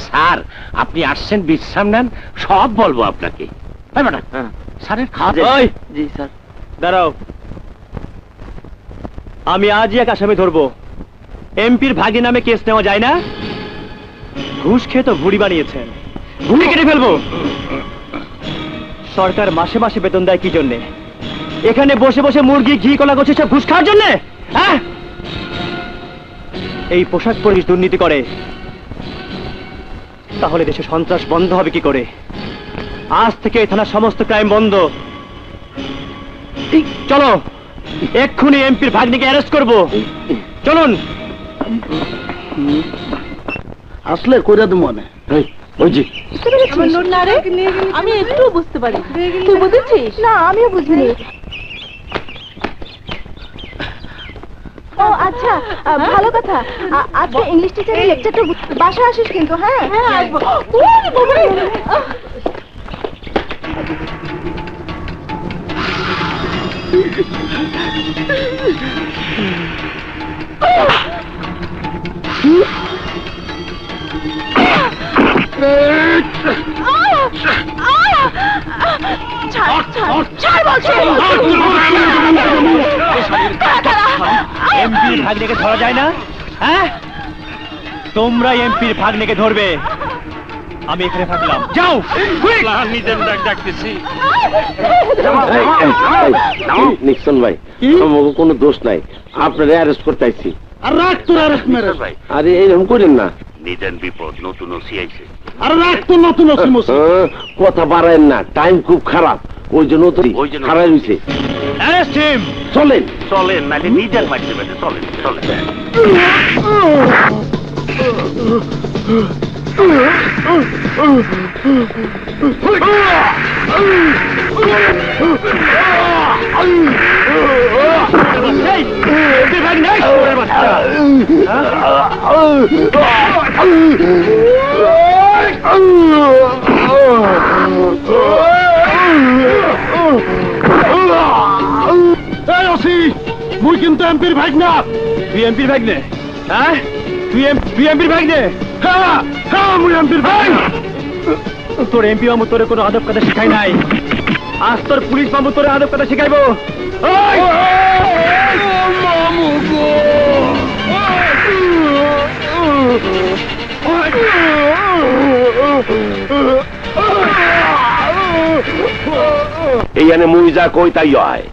স্যার আপনি আসছেন বিশ্রাম নেন সব বলবো আপনাকে স্যারের খাওয়া ওই, জি স্যার দাঁড়াও, আমি আজই এক আসামি ধরবো। এমপির ভাগি নামে কেস নেওয়া যায় না? ঘুষ খেয়ে তো ভুড়ি বানিয়েছেন, ভুড়ি কেটে ফেলবো। সরকার মাসে মাসে বেতন দেয় কি জন্যে? এখানে বসে বসে মুরগি ঘি কলা করছে সব ঘুষ খাওয়ার জন্যে? হ্যাঁ, এই পোশাক পরে দুর্নীতি করে, তাহলে দেশে সন্ত্রাস বন্ধ হবে কি করে? আজ থেকে এই থানার সমস্ত ক্রাইম বন্ধ। চলো এক্ষুনি এমপির ভাগ্নিকে অ্যারেস্ট করব। চলুন। আসলে কইরা দেবো মনে ওই জি আমি একটু বুঝতে পারি, তুই বুঝেছিস? না, আমিও বুঝিনি। ও আচ্ছা, ভালো কথা। আজকে ইংলিশ টিচারের লেকচারটা বাসায় আসিস কিন্তু। হ্যাঁ হ্যাঁ আসবো। ওরে বাবা রে। এমপির ভাগ্নেকে ধরা যায় না? হ্যাঁ, তোমরা এমপির ভাগ্নেকে ধরবে, আমি এখানে থাকলাম। যাও নিজের ডাকতেছি। নিক্সন ভাই আমাকে কোনো দোষ নাই, আপনারা অ্যারেস্ট করতে আইছি। আর রাখ তোর আরেস্ট মেরে ভাই আরে এরকম করেন না, নিদেন বিপদ নতুন ওসি আইছে। আর রাখ তো নতুন কথা বাড়ায়েন না, টাইম খুব খারাপ, ওই জন্য তো খারাপ হয়েছে। Arrest him. চলেন চলেন নাহলে নিজের মারতে পারে। চলেন চলেন। মুই কিন্তু এমপির ভাগ্না। তুই এমপির ভাগ্নে? হ্যাঁ, তুই এমপির ভাগ্নে? হ্যাঁ হ্যাঁ, মুই এমপির ভাই। তোর এমপি মামু তোরে কোনো আদব কাদা শিখাই নাই। আজ তোর পুলিশ মামু তোরে আদব কথা শিখাইবো। ওই! এইখানে মুই যা কই তাই হয়,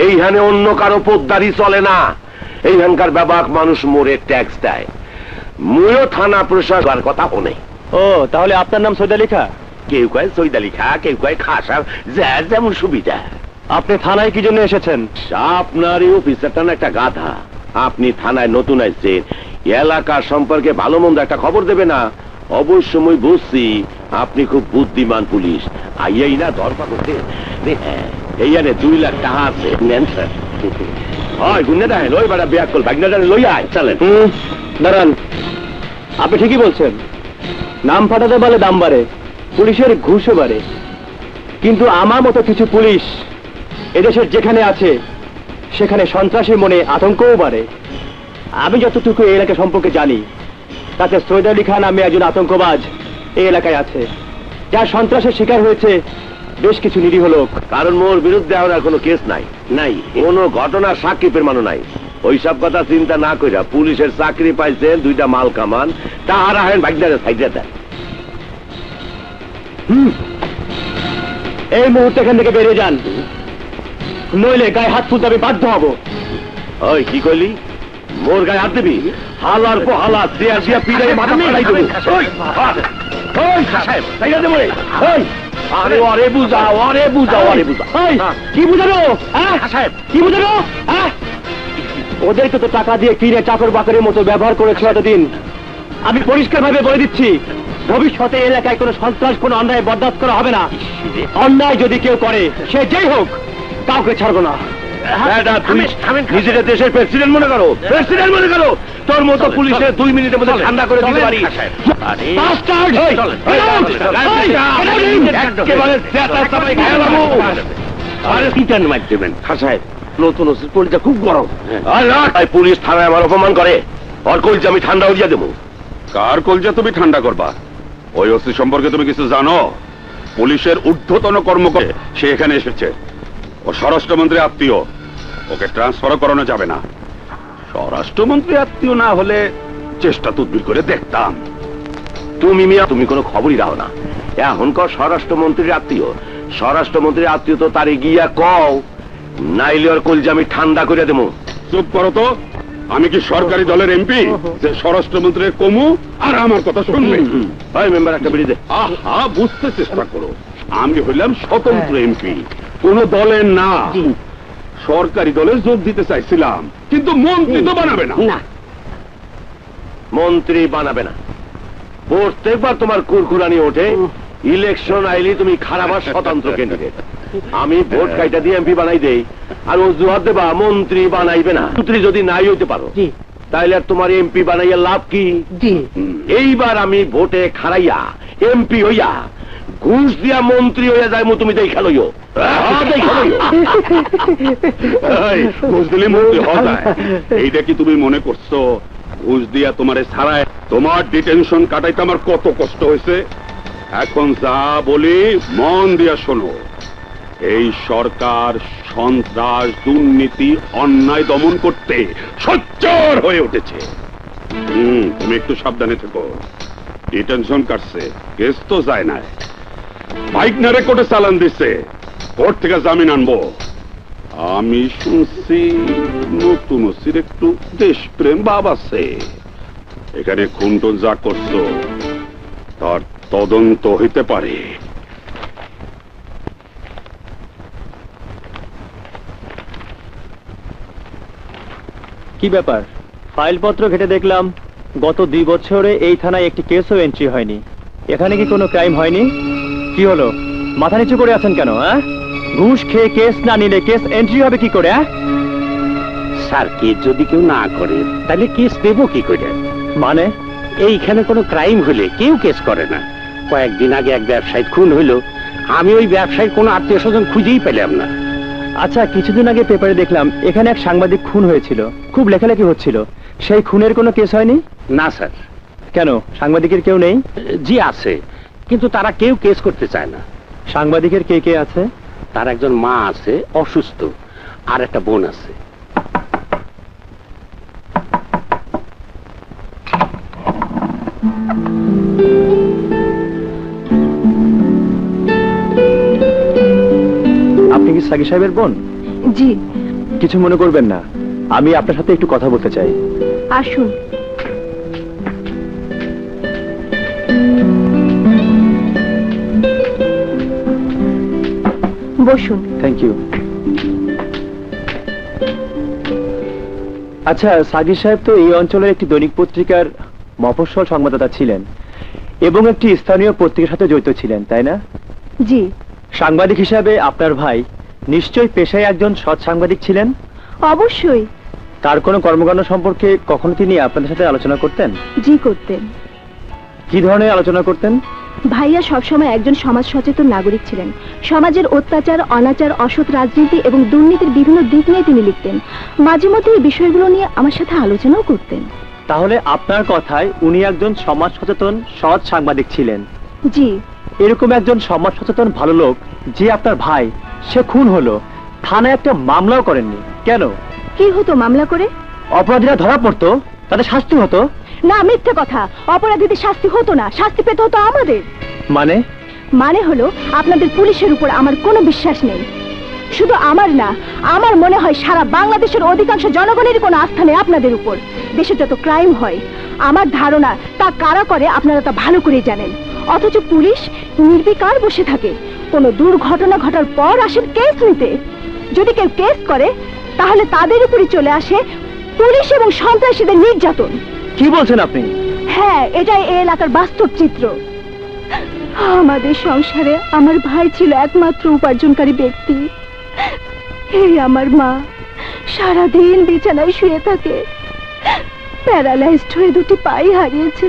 এইখানে অন্য কারো পোদ্দারি চলে না। এইখানকার ব্যাপক মানুষ মোরে ট্যাক্স দেয়। মুইও থানা প্রশাসন কথা শোনে। ও তাহলে আপনার নাম সৈয়দ আলী খাঁ? কেউ কয় সৈয়দ আলী খাঁ, কেউ কয় খাঁ সাহেব, যার যেমন সুবিধা। আপনি থানায় কি জন্য এসেছেন? আপনার এই অফিসারটা না একটা গাধা। আপনি থানায় নতুন আসছেন, এলাকার সম্পর্কে ভালো মন্দ একটা খবর দেবে না? অবশ্য মই বুঝছি আপনি খুব বুদ্ধিমান পুলিশ। আইয়াই না ধরপা করতে এইখানে 2 লাখ টাকা আছে, নেন স্যার। হয় গুনে দেখেন, ওই বেড়া বিয়া করল ভাগনাটা লই আয়, চলেন। দাঁড়ান, আপনি ঠিকই বলছেন, নাম ফাটাতে বলে দাম বাড়ে, পুলিশের ঘুষও বাড়ে। কিন্তু আমার মতো কিছু পুলিশ এদেশের যেখানে আছে সেখানে সন্ত্রাসের মনে আতঙ্কও বাড়ে। আমি যতটুকু এই এলাকা সম্পর্কে জানি তাতে সৈয়দ আলী খান নামে একজন আতঙ্কবাজ এই এলাকায় আছে, যার সন্ত্রাসের শিকার হয়েছে বেশ কিছু নিরীহ লোক। কারণ মোর বিরুদ্ধে আর কোনো কেস নাই, নাই কোনো ঘটনার সাক্ষী প্রমাণও নাই। ওইসব কথা চিন্তা না কইরা পুলিশের চাকরি পাইছেন, 2টা মাল কামান, তাহারা হেন ভাগনারে সাইডে দেন। এই মুহূর্তে এখান থেকে বেরিয়ে যান, নইলে গায়ে হাত তুলতে আমি বাধ্য হব। ওই কি কইলি? মোর গায়ে হাত দিবি? হালার পো হালা, দিয়া দিয়া পিড়াই মাথা ফাটাই দেবো। ওই ওই সাহেব সাইডে দে মোরে। ওই আরে ওরে বুঝাও, ওরে বুঝাও, ওরে বুঝাও। ওই কি বুঝানো? হ্যাঁ সাহেব কি বুঝানো? হ্যাঁ ওদেরকে তো টাকা দিয়ে কিনে চাকর বাকরের মতো ব্যবহার করেছিল এতদিন। আমি পরিষ্কার ভাবে বলে দিচ্ছি, ভবিষ্যতে এলাকায় কোনো সন্ত্রাস, কোনো অন্যায় বরদাস্ত করা হবে না। অন্যায় যদি কেউ করে, সে যেই হোক, কাউকে ছাড়বো না। নিজেদের দেশের প্রেসিডেন্ট মনে করো, প্রেসিডেন্ট মনে করো। তোর মতো পুলিশের 2 মিনিটের মধ্যে ঠান্ডা করে দিতে পারি। নতুন কলিজা খুব গরম। পুলিশ থানায় আমার অপমান করে, ওর কলিজা আমি ঠান্ডা হইয়া দেবো। কার কলজা তুমি ঠান্ডা করবা? ওই ওসি সম্পর্কে তুমি কিছু জানো? পুলিশের ঊর্ধ্বতন কর্মকর্তা সে এখানে এসেছে, ও স্বরাষ্ট্রমন্ত্রী আত্মীয়, ওকে ট্রান্সফার করানো যাবে না। স্বরাষ্ট্রমন্ত্রী আত্মীয় না হলে চেষ্টা তদবির করে দেখতাম। তুমি মিয়া তুমি কোনো খবরই রাখো না। এখনকার স্বরাষ্ট্রমন্ত্রীর আত্মীয়, স্বরাষ্ট্রমন্ত্রীর আত্মীয় তো তারে গিয়া কও, নাইলে ওর কলিজা আমি ঠান্ডা করে দেবো। চুপ করো তো। আমি কি সরকারি দলের এমপি যে স্বরাষ্ট্রমন্ত্রীর কমু আর আমার কথা শুনবে? ভাই মেম্বার একটা বিড়ি দে। আহা, বুঝতে চেষ্টা করো, আমি হইলাম স্বতন্ত্র এমপি, কোন দলের না। সরকারি দলে যোগ দিতে চাইছিলাম, কিন্তু মন্ত্রী তো বানাবে না। মন্ত্রী বানাবে না। প্রত্যেকবার তোমার কুরকুরানি ওঠে, ইলেকশন আইলি তুমি খারাপ আর স্বতন্ত্র ক্যান্ডিডেট। আমি ভোট কাইটা দিয়ে এমপি বানাই দেই, আর অজুহাত দেবা মন্ত্রী বানাইবে না। মন্ত্রী যদি নাই হইতে পারো, তাইলে আর তোমার এমপি বানাইয়া লাভ কি? এইবার আমি ভোটে খারাইয়া এমপি হইয়া ঘুষ দিয়া মন্ত্রী হইয়া যায়, তুমি দেই খেলোইও। ঘুষ দিলে মন্ত্রী হওয়া যায়, এইটা কি তুমি মনে করছো? ঘুষ দিয়া তোমারে ছাড়ায় তোমার ডিটেনশন কাটাইতে আমার কত কষ্ট হয়েছে। এখন যা বলি মন দিয়া শোনো। এই সরকার সন্ত্রাস, দুর্নীতি, অন্যায় দমন করতে সোচ্চার হয়ে উঠেছে। তুমি একটু সাবধানে থেকো। ডিটেনশন কাটছে, কেস তো যায় না। বাইক না রেকর্ডে চালান দিচ্ছে, কোর্ট থেকে জামিন আনবো। আমি শুনছি নতুন ওসির একটু দেশপ্রেম ভাব আছে। এখানে খুনটুন যা করছো তার তদন্ত হইতে পারে। কি ব্যাপার? ফাইলপত্র ঘেটে দেখলাম গত 2 বছরে এই থানায় একটি কেসও এন্ট্রি হয়নি। এখানে কি কোনো ক্রাইম হয়নি? কি হলো, মাথা নিচু করে আছেন কেন? ঘুষ খেয়ে কেস না নিলে কেস এন্ট্রি হবে কি করে? স্যার, কেস যদি কেউ না করে তাহলে কেস দেব কি করে? মানে এইখানে কোনো ক্রাইম হলে কেউ কেস করে না। কয়েকদিন আগে এক ব্যবসায়ী খুন হইলো, আমি ওই ব্যবসায়ীর কোনো আত্মীয় স্বজন খুঁজেই পেলাম না। আচ্ছা, কিছুদিন আগে পেপারে দেখলাম এখানে এক সাংবাদিক খুন হয়েছিল, খুব লেখালেখি হচ্ছিল। সেই খুনের কোনো কেস হয়নি? না স্যার। কেন, সাংবাদিকের কেউ নেই? জি আছে, কিন্তু তারা কেউ কেস করতে চায় না। সাংবাদিকের কে কে আছে? তার একজন মা আছে অসুস্থ, আর একটা বোন আছে। আপনি কি সাগি সাহেবের বোন? জি। কিছু মনে করবেন না, আমি আপনার সাথে একটু কথা বলতে চাই। আসুন। বসুন। Thank you. আচ্ছা, সাগি সাহেব তো এই অঞ্চলের একটি দৈনিক পত্রিকার মফস্বল সংবাদদাতা ছিলেন এবং একটি স্থানীয় পত্রিকার সাথে জড়িত ছিলেন, তাই না? জি। সাংবাদিক হিসাবে আপনার ভাই নিশ্চয়ই পেশায় একজন সৎ সাংবাদিক ছিলেন। অবশ্যই। তার কোনো কর্মকাণ্ড সম্পর্কে কখনো তিনি আপনাদের সাথে আলোচনা করতেন? জি, করতেন। কি ধরনের আলোচনা করতেন? ভাইয়া সবসময় একজন সমাজ সচেতন নাগরিক ছিলেন। সমাজের অত্যাচার, অনাচার, অসৎ রাজনীতি এবং দুর্নীতির বিভিন্ন দিক নিয়ে তিনি লিখতেন। মাঝে মধ্যে এই বিষয়গুলো নিয়ে আমার সাথে আলোচনাও করতেন। তাহলে আপনার কথায় উনি একজন সমাজ সচেতন সৎ সাংবাদিক ছিলেন। জি। এরকম একজন সমাজ সচেতন ভালো লোক যে আপনার ভাই, সে খুন হলো, থানায় একটা মামলাও করেননি কেন? কি হতো মামলা করে? অপরাধীরা ধরা পড়তো, তাদের শাস্তি হতো। না, মিথ্যে কথা। অপরাধীদের শাস্তি হতো না, শাস্তি পেতে হতো আমাদের। মানে হলো আপনাদের পুলিশের উপর আমার কোনো বিশ্বাস নেই। শুধু আমার না, আমার মনে হয় সারা বাংলাদেশের অধিকাংশ জনগণেরই কোনো আস্থা নেই আপনাদের উপর। দেশে যত ক্রাইম হয় আমার ধারণা তা কারা করে আপনারা তা ভালো করে জানেন। অথচ পুলিশ নির্বিকার বসে থাকে। কোনো দুর্ঘটনা ঘটার পর আসেন কেস নিতে। যদি কেউ কেস করে তাহলে তাদের উপরই চলে আসে পুলিশ এবং সন্ত্রাসীদের নির্যাতন। কি বলছেন আপনি? হ্যাঁ, এটাই এই এলাকার বাস্তব চিত্র। আমাদের সংসারে আমার ভাই ছিল একমাত্র উপার্জনকারী ব্যক্তি। এই আমার মা সারাদিন বিছানায় শুয়ে থাকে, প্যারালাইজড হয়ে দুটি পাই হারিয়েছে।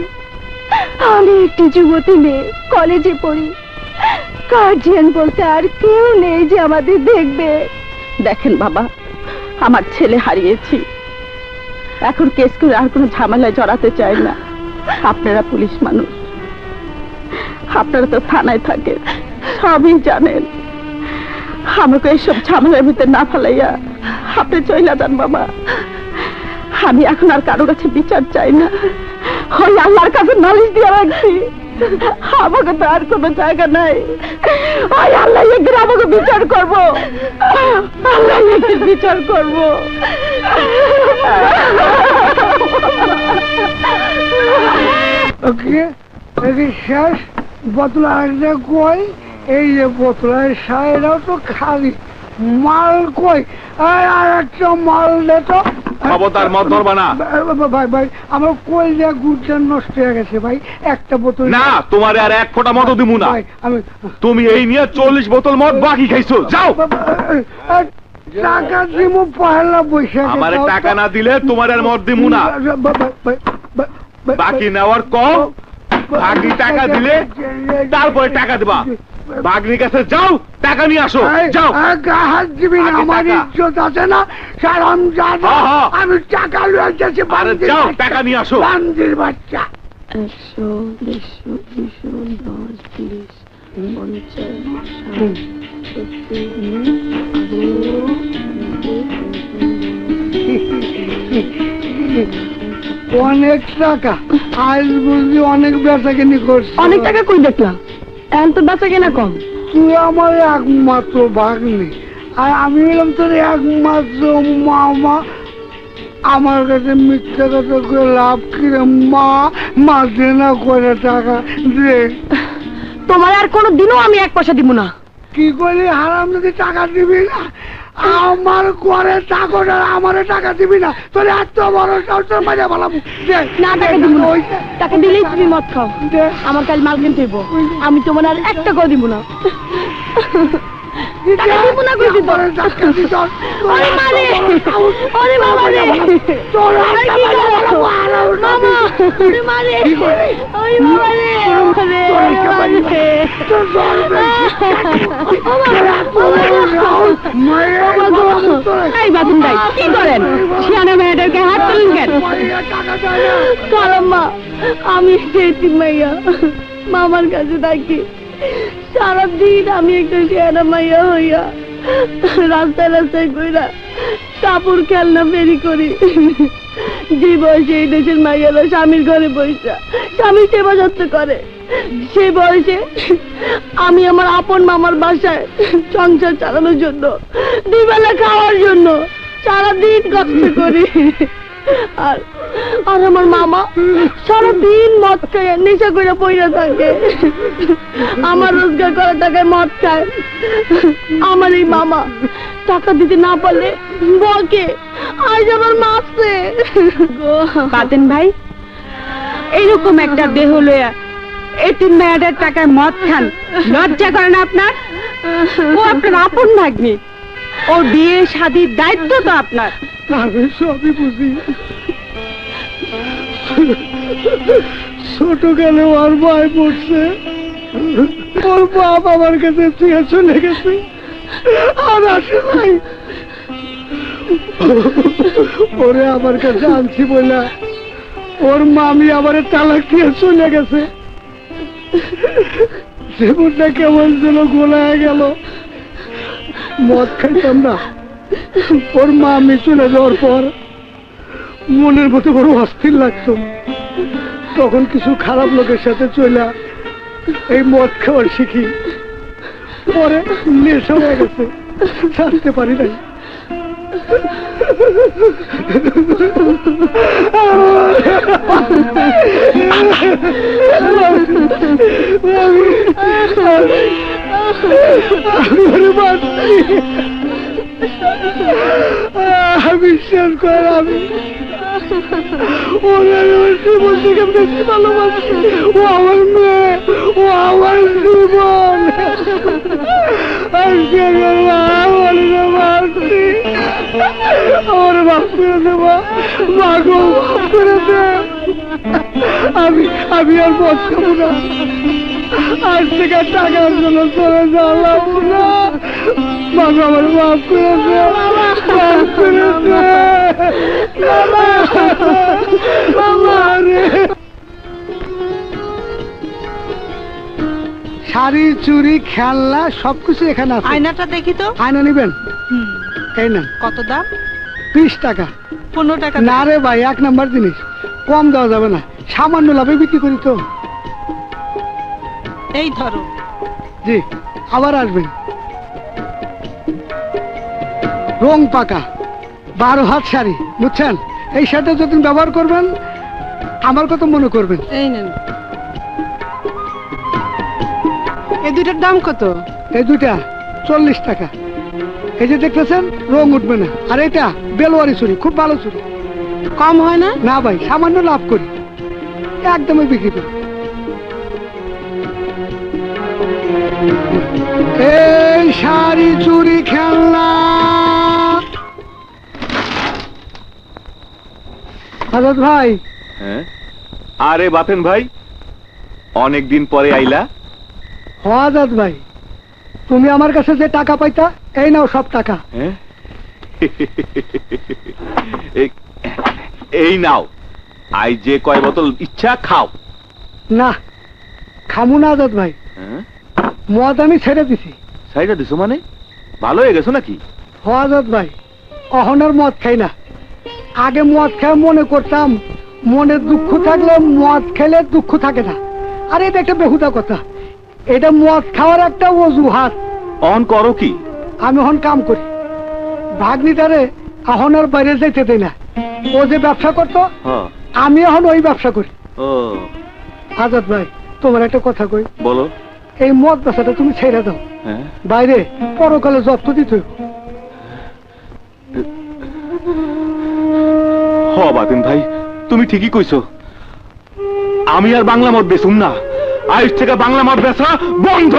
আমি একটি যুবতী মেয়ে, কলেজে পড়ি। গার্জিয়ান বলতে আর কেউ নেই যে আমাদের দেখবে। দেখেন বাবা, আমার ছেলে হারিয়েছি, এখন কেস করে আর কোনো ঝামেলায় জড়াতে চাই না। আপনারা পুলিশ মানুষ, আপনারা তো থানায় থাকেন, সবই জানেন। আমাকে এইসব ঝামেলার ভিতরে না ফেলাইয়া আপনি চইলা যান বাবা। আমি এখন আর কারো কাছে বিচার চাই না, ওই আল্লাহর কাছে নালিশ দিয়ে রাখছি। আমাকে তো আর কোনো জায়গা নাই। ওই আল্লাহ একদিন আমাকে বিচার করবো, আল্লাহ একদিন বিচার করবো। শেষ বোতল আরেকটা কই? এই যে বোতলের সাইডাও তো খালি, মাল কই? আর একটা মাল দে তো। খবরদার, মদ ধরবা না। ভাই ভাই, আমার কই যে গুড়টা নষ্ট হয়ে গেছে ভাই, একটা বোতল না, তোমারে আর এক ফোঁটা মদ দিব না। আমি তুমি এই নিয়ে 40 বোতল মদ বাকি খাইছো, যাও। টাকা দিব পয়লা বৈশাখ। আমারে টাকা না দিলে তোমার আর মদ দিব না। বাকি নেওয়ার কম, বাকি টাকা দিলে তারপরে টাকা দিবা। বাগনির কাছে যাও, টাকা নিয়ে আসো, যাও। হাত দিবি না, আমার ইজ্জত আছে না, সারাম জানো। আমি টাকা লয়ে যাচ্ছি, যাও, টাকা নিয়ে আসো। বান্দির বাচ্চা। 100, 150, 10, 20, 50, 60, অনেক টাকা, আজ বুঝলি অনেক বেচা কিনি করছি। অনেক টাকা কই দেখলাম, এখন তো বেচা কেনা কম। তুই আমার একমাত্র ভাগ্নি, আর আমি এলাম তোর একমাত্র মামা। আমার কাছে মিথ্যা কথা করে লাভ কিরে? মা দে না করে টাকা দে। তোমার আর কোনো দিনও আমি 1 পয়সা দিব না। কি করলি হারাম, যদি টাকা দিবি না? আমার ঘরে চাকর, আমারে টাকা দিবি না? তোর এত বড় তোর মাঝে ভালো না, টাকা দিব না। টাকা দিলেই তুমি মদ খাও। আমার কাল মাল কিনতে হইব, আমি তোমার আর 1 টাকাও দিব না। টাকা দিব না কইছি তো। ওরে মারে, ওরে বাবা রে, তোর কি করো মামা? ওরে মারে, ওরে বাবা রে, এই বাদুন ভাই কি করেন? শিয়ানা মেয়েটাকে হাত তুলেন কেন? কালাম্মা, আমি যেতি মাইয়া মামার কাছে থাকি, সারাদিন আমি একটা শেয়ারা মাইয়া হইয়া রাস্তায় রাস্তায় কইরা কাপড় খেলনা বেরি করি। যে বয়সে এই দেশের মাইয়ারা স্বামীর ঘরে বইসা স্বামীর সেবা যত্ন করে, সেই বয়সে আমি আমার আপন মামার বাসায় সংসার চালানোর জন্য, দুবেলা খাওয়ার জন্য সারাদিন কষ্ট করি। আর আর আমার মামা সারাদিন মদ খায়, নেশা করে পইরা থাকে। আমার রোজগার করা টাকায় মদ খায়। আমার এই মামা টাকা দিতে না পারলে বকে, আজ আমার মারছে। পাতেন ভাই, এইরকম একটা দেহ লইয়া এতিম মেয়েদের টাকায় মদ খান, লজ্জা করে না আপনার? ও আপনার আপন ভাগ্নি, ও বিয়ে শাদীর দায়িত্ব তো আপনার। আমি সবই বুঝি। ছোট কালে ওর ভাই পড়ছে, ওর বাপ আমার কাছে থেকে চলে গেছে, আর আসে নাই। ওরে আমার কাছে আনছি বলে ওর মামি আবার তালাক দিয়ে চলে গেছে। জীবনটা কেমন যেন গোলায় গেল। মদ খাইতাম না, ওর মামি চলে যাওয়ার পর মনের মতো বড় অস্থির লাগতো। তখন কিছু খারাপ লোকের সাথে চলে এই মদ খাওয়ার শিখি, পরে নেশা হয়ে গেছে, ছাড়তে পারি নাই। বিশ্বাস কর, আমি জীবন থেকে বেশি ভালোবাসি। ও আমার মেয়ে, ও আমার জীবন। আমার বাপ করে দেবা, মাগো বাপ করে দে। আমি আর মদ খাবো না, আজ থেকে টাকার জন্য চলে যাওয়ালাম না। মাগো আমার বাপ করে দে, বাপ করে দে। শাড়ি, চুড়ি, খেলনা সবকিছু এখানে আছে। আয়নাটা দেখি তো। আয়না নিবেন? এই না। কত দাম? 20 টাকা। 15 টাকা না রে ভাই, 1 নাম্বার জিনিস, কম দেওয়া যাবে না। সামান্য লাভে বিক্রি করি তো। এই ধরো। জি, আবার আসবেন। রং পাকা 12 হাত শাড়ি, বুঝছেন? এই শাড়িটা যতদিন ব্যবহার করবেন আমার কথা মনে করবেন। এই নেন। এই দুইটার দাম কত? এই দুইটা 40 টাকা। এই যে দেখতেছেন, রং উঠবে না। আর এটা বেলোয়ারি চুরি, খুব ভালো চুরি। কম হয় না? না ভাই, সামান্য লাভ করি, একদমই বিক্রি করি। এই শাড়ি, চুরি, খেলনা। আজাদ ভাই। হ্যাঁ, আরে বাতেন ভাই, অনেকদিন পরে আইলা। আজাদ ভাই, তুমি আমার কাছে যে টাকা পাইতা, এই নাও সব টাকা। হ্যাঁ? এই নাও, আই যে কয় বোতল ইচ্ছা খাও। না, খামু না আজাদ ভাই, হ্যাঁ? মদ আমি ছেড়ে দিছি। সাইডা দিছো মানে? ভালো হয়ে গেছো নাকি? আজাদ ভাই, অহনার মদ খাই না। আগে মদ খাই মনে করতাম মনে দুঃখ থাকলে মদ খেলে দুঃখ থাকে না। আর এটা একটা বেহুদা কথা। এটা মদ খাওয়ার একটা অজুহাত। অন করো কি? আমি এখন কাম করি, ভাগ্নিটারে অহনার বাইরে যাইতে দেই না। ও যে ব্যবসা করতো, হ্যাঁ। আমি এখন ওই ব্যবসা করি। ও আজাদ ভাই, তোমার একটা কথা কই। বলো। এই মদ ব্যবসাটা তুমি ছেড়ে দাও। হ্যাঁ? বাইরে পরকালে জব্দ দিতে হইব। হ বাতেন ভাই, তুমি ঠিকই কইছো। আমি আর বাংলা মদ বেচুম না। আজ থেকে বাংলা মদ বেচা বন্ধ।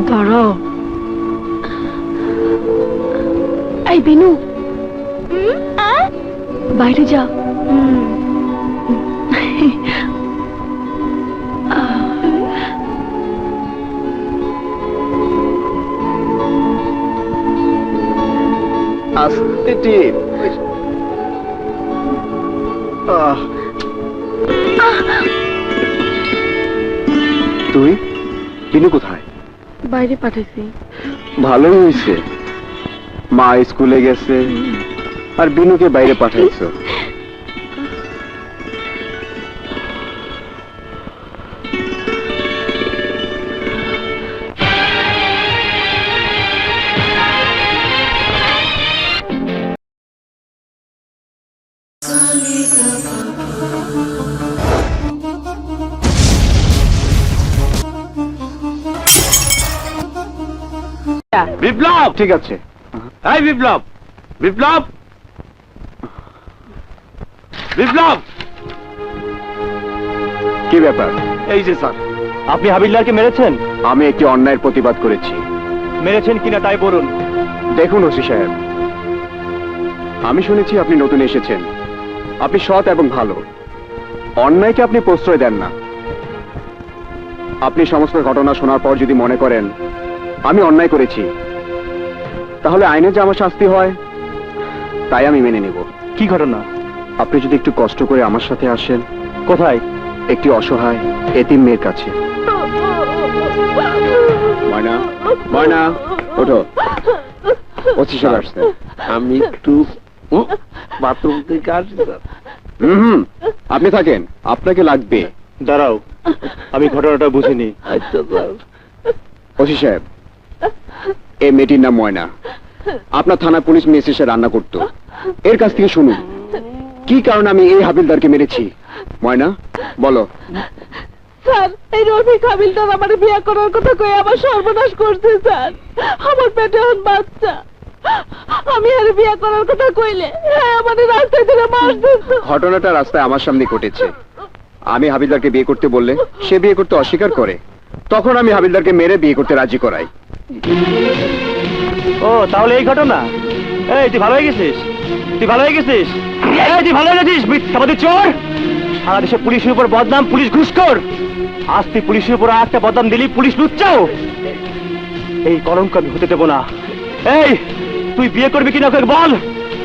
ধরো। এই বিনু, বাইরে যা। স্টিভ। তুই বিনু কোথায়? বাইরে পাঠাইছি। ভালোই হয়েছে, মা স্কুলে গেছে আর বিনুকে বাইরে পাঠাইছো। বিপ্লব, ঠিক আছে। এই বিপ্লব, বিপ্লব, বিপ্লব। কি ব্যাপার? এই যে স্যার, আপনি হাবিলদারকে মেরেছেন? আমি একটি অন্যায়ের প্রতিবাদ করেছি। মেরেছেন কিনা তাই বলুন। দেখুন ওসি সাহেব, আমি শুনেছি আপনি নতুন এসেছেন, আপনি সৎ এবং ভালো, অন্যায়কে আপনি প্রশ্রয় দেন না। আপনি সমস্ত ঘটনা শোনার পর যদি মনে করেন আমি অন্যায় করেছি, তাহলে আইনে যে আমার শাস্তি হয় তাই আমি মেনে নেব। কি ঘটনা? আপনি যদি একটু কষ্ট করে আমার সাথে আসেন। কোথায়? একটি অসহায় এতিম মেয়ের কাছে। ময়না, ময়না, ওঠো। ওসি সাহেব আসছে। আমি একটু বাথরুম থেকে আসি স্যার। আপনি থাকেন, আপনাকে লাগবে। দাঁড়াও, আমি ঘটনাটা বুঝিনি। আচ্ছা স্যার। ওসি সাহেব, এই মেয়েটির নাম ময়না, আপনার থানা পুলিশ মেস এসে রান্না করতো। এর কাছ থেকে শুনুন কি কারণে আমি এই হাবিলদারকে মেরেছি। ময়না, বলো। স্যার, এই রফিক হাবিলদার আমার বিয়ে করার কথা কই আমার সর্বনাশ করছে স্যার। আমার পেটে এখন বাচ্চা, আমি আর বিয়ে করার কথা কইলে আমাদের রাস্তায় ধরে মারছে। ঘটনাটা রাস্তায় আমার সামনে ঘটেছে। আমি হাবিলদারকে বিয়ে করতে বললে সে বিয়ে করতে অস্বীকার করে, তখন আমি হাবিলদারকে মেরে বিয়ে করতে রাজি করাই। ও, তাহলে এই ঘটনা। এই তুই ভালো হয়ে গেছিস, তুই ভালো হয়ে গেছিস, এই তুই ভালো হয়ে গেছিস। মিথ্যাবাদী চোর, সারা দেশে পুলিশের উপর বদনাম, পুলিশ ঘুষখোর। আজ তুই পুলিশের উপর আর একটা বদনাম দিলি, পুলিশ লুচ্চাও। এই কলঙ্ক আমি হতে দেবো না। এই তুই বিয়ে করবি কিনা ওকে বল,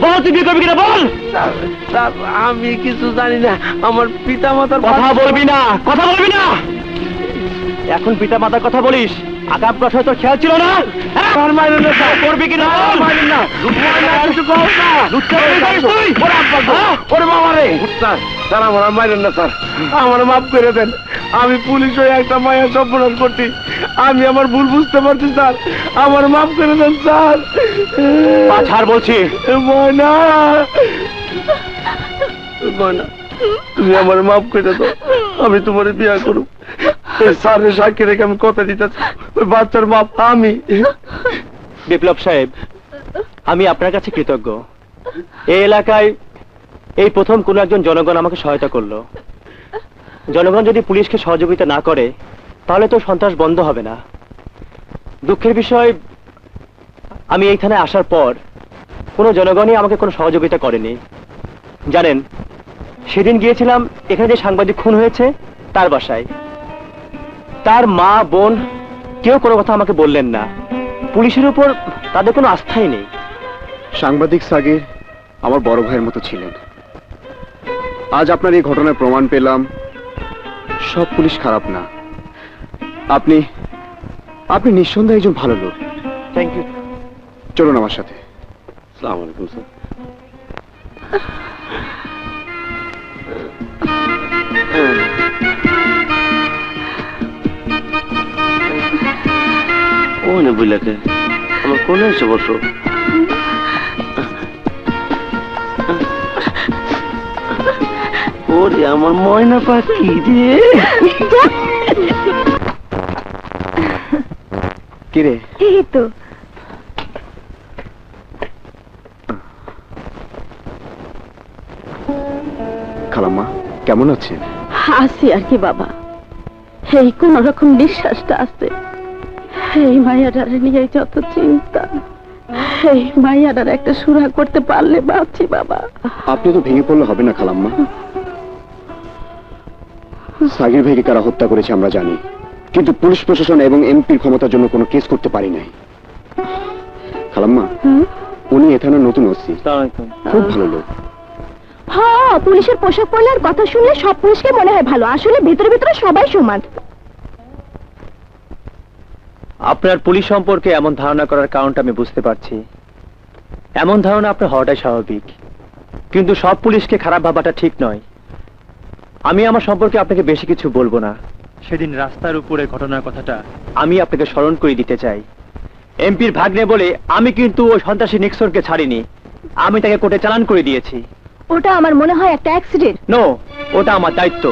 বল তুই বিয়ে করবি কিনা বল। স্যার, আমি কিছু জানি না, আমার পিতা মাতার কথা বলবি না, কথা বলবি না। এখন পিতা মাতার কথা বলিস, আগাম কথা তোর খেয়াল ছিল না। করবি কিনা না। ওরে বাবা রে স্যার, স্যার আমার মাইলেন না স্যার, আমার মাফ করে দেন। আমি পুলিশ হয়ে একটা মায়ের সর্বনাশ করছি, আমি আমার ভুল বুঝতে পারছি স্যার, আমার মাফ করে দেন স্যার। ছাড় বলছি। ময়না, ময়না, তুমি আমার মাফ করে দাও, আমি তোমার বিয়ে করব। স্যারের সাক্ষী রেখে আমি কথা দিতেছি, ওই বাচ্চার বাপ আমি। বিপ্লব সাহেব, আমি আপনার কাছে কৃতজ্ঞ। এই এলাকায় এই প্রথম কোন একজন জনগণ আমাকে সহায়তা করলো। জনগণ যদি পুলিশকে সহযোগিতা না করে তাহলে তো সন্ত্রাস বন্ধ হবে না। দুঃখের বিষয়, আমি এই থানায় আসার পর কোনো জনগণই আমাকে কোনো সহযোগিতা করেনি। জানেন, সেদিন গিয়েছিলাম এখানে যে সাংবাদিক খুন হয়েছে তার বাসায়, তার মা বোন কেউ কোনো কথা আমাকে বললেন না। পুলিশের উপর তাদের কোনো আস্থাই নেই। সাংবাদিক সাগির আমার বড় ভাইয়ের মতো ছিলেন। আজ আপনার এই ঘটনার প্রমাণ পেলাম সব পুলিশ খারাপ না। আপনি আপনি নিঃসন্দেহে একজন ভালো লোক। Thank you. চলুন আমার সাথে। আসসালামু আলাইকুম স্যার। ওই না বুঝলাকে আমার কোলে এসে বসো। ওরে আমার ময়না পাখি রে। কিরে? এই তো খালাম্মা কেমন আছেন? আছি আর কি বাবা, এই কোন রকম নিঃশ্বাসটা আছে। এই মায়াটার নিয়ে যত চিন্তা, এই মায়াটার একটা সুরা করতে পারলে বাঁচি বাবা। আপনি তো ভেঙে পড়লে হবে না খালাম্মা। সাগির ভাইকে কারা হত্যা করেছে আমরা জানি, কিন্তু পুলিশ প্রশাসন এবং এমপির ক্ষমতার জন্য কোনো কেস করতে পারি নাই। খালাম্মা, উনি এ থানার নতুন ওসি, খুব ভালো লোক। হ্যাঁ, পুলিশের পোশাক পরলে আর কথা শুনলে সব পুলিশকে মনে হয় ভালো, আসলে ভিতরে ভিতরে সবাই সমান। আপনার পুলিশ সম্পর্কে এমন ধারণা করার কারণটা আমি বুঝতে পারছি। এমন ধারণা আপনার হওয়াটাই স্বাভাবিক, কিন্তু সব পুলিশকে খারাপ ভাবাটা ঠিক নয়। আমি আমার সম্পর্কে আপনাকে বেশি কিছু বলবো না। সেদিন রাস্তার উপরে ঘটনার কথাটা আমি আপনাকে স্মরণ করে দিতে চাই। এমপির ভাগ্নে বলে আমি কিন্তু ওই সন্ত্রাসী নিক্সনকে ছাড়িনি, আমি তাকে কোর্টে চালান করে দিয়েছি। ওটা আমার মনে হয় একটা অ্যাক্সিডেন্ট। নো, ওটা আমার দায়িত্ব।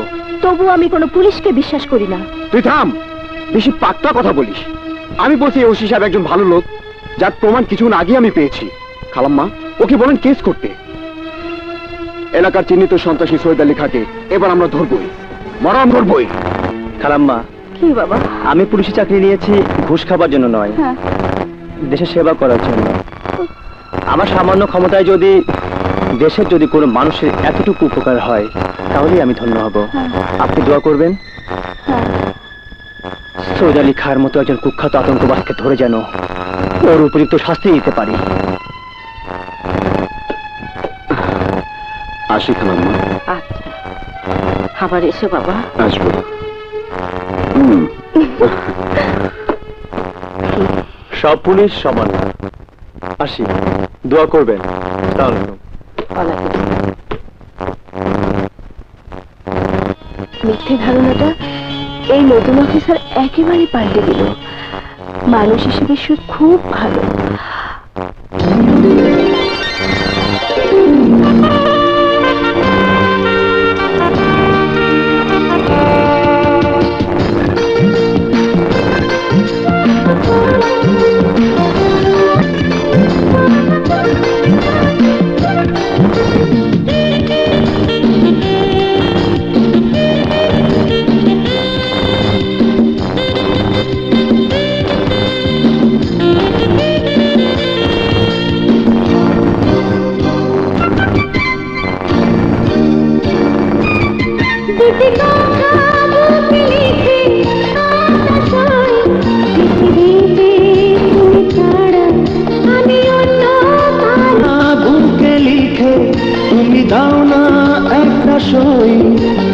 তবু আমি কোনো পুলিশকে বিশ্বাস করি না। তুই থাম, বেশি পাক্কা কথা বলিস। আমি বলছি ওসি সাহেব একজন ভালো লোক, যার প্রমাণ কিছুক্ষণ আগে আমি পেয়েছি। খালাম্মা, ওকে বলেন কেস করতে। এলাকার চিহ্নিত সন্ত্রাসী সৈয়দ আলী খাঁকে এবার আমরা ধরবই, মরণ ধরবই। খালাম্মা, কি বাবা? আমি পুলিশে চাকরি নিয়েছি ঘুষ খাবার জন্য নয়, হ্যাঁ, দেশের সেবা করার জন্য। আমার সামান্য ক্ষমতায় যদি দেশের যদি কোনো মানুষের এতটুকু উপকার হয়, তাহলেই আমি ধন্য হব। আপনি দোয়া করবেন সৈয়দ আলী খাঁর মতো একজন কুখ্যাত আতঙ্কবাদকে ধরে যেন ওর উপযুক্ত শাস্তি দিতে পারি। আসি খালাম্মা। আচ্ছা, আবার এসো বাবা। আসবো। সব পুলিশ সমান। আসি, দোয়া করবেন। তাহলে মিথ্যে ধারণাটা এই নতুন অফিসার একেবারে পাল্টে দিল। মানুষ হিসেবে সে খুব ভালো।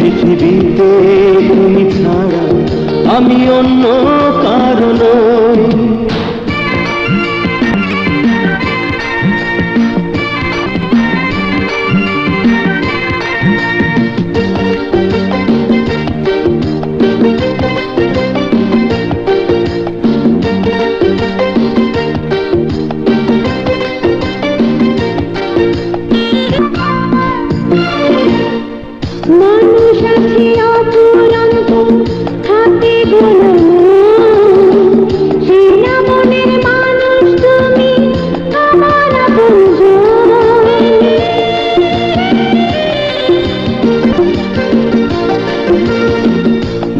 পৃথিবীতে তুমি ছাড়া আমি অন্য কারণ। মানুষ আছে অপুরন্ত, হাতে গোনা, সে না মনের মানুষ তুমি আমার আপনজন।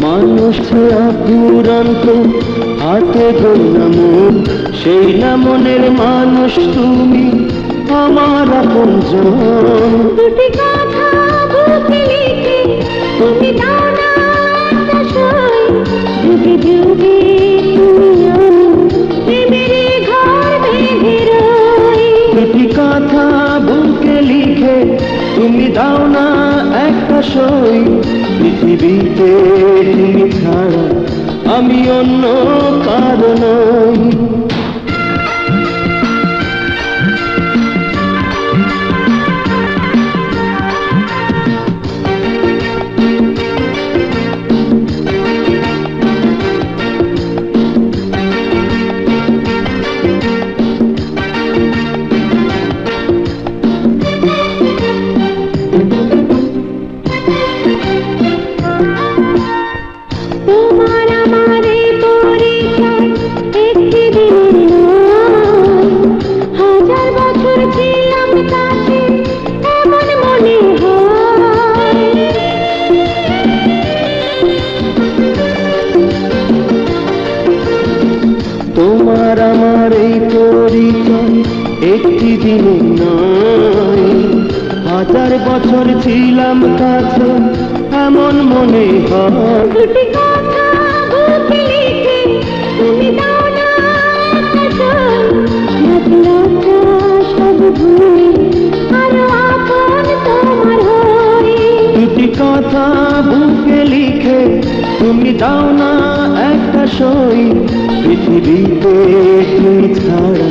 মানুষ অপুরন্ত, হাতে গোনা মন, সেই না মনের মানুষ তুমি আমার আপনজন। দুটি কথা বুকে লিখে তুমি দাও না আশায়, যুগে যুগে তুমি আমি প্রেমের ঘর বেঁধে রই। দুটি কথা বুকে লিখে তুমি দাও না একটা সই, পৃথিবীতে তুমি ছাড়া আমি অন্য কারণ। তোমার আমার এই পরিচয় একটি দিনের নয়, হাজার বছর ছিলাম কাছে এমন মনে হয়। তোমার আমার এই পরিচয় একটি দিনের নয়, হাজার বছর ছিলাম কাছে এমন মনে হয়। দুটি কথা বুকে লিখে তুমি দাও না আশায়, রাত রাত দাও না একটা সই, পৃথিবীতে তুমি ছাড়া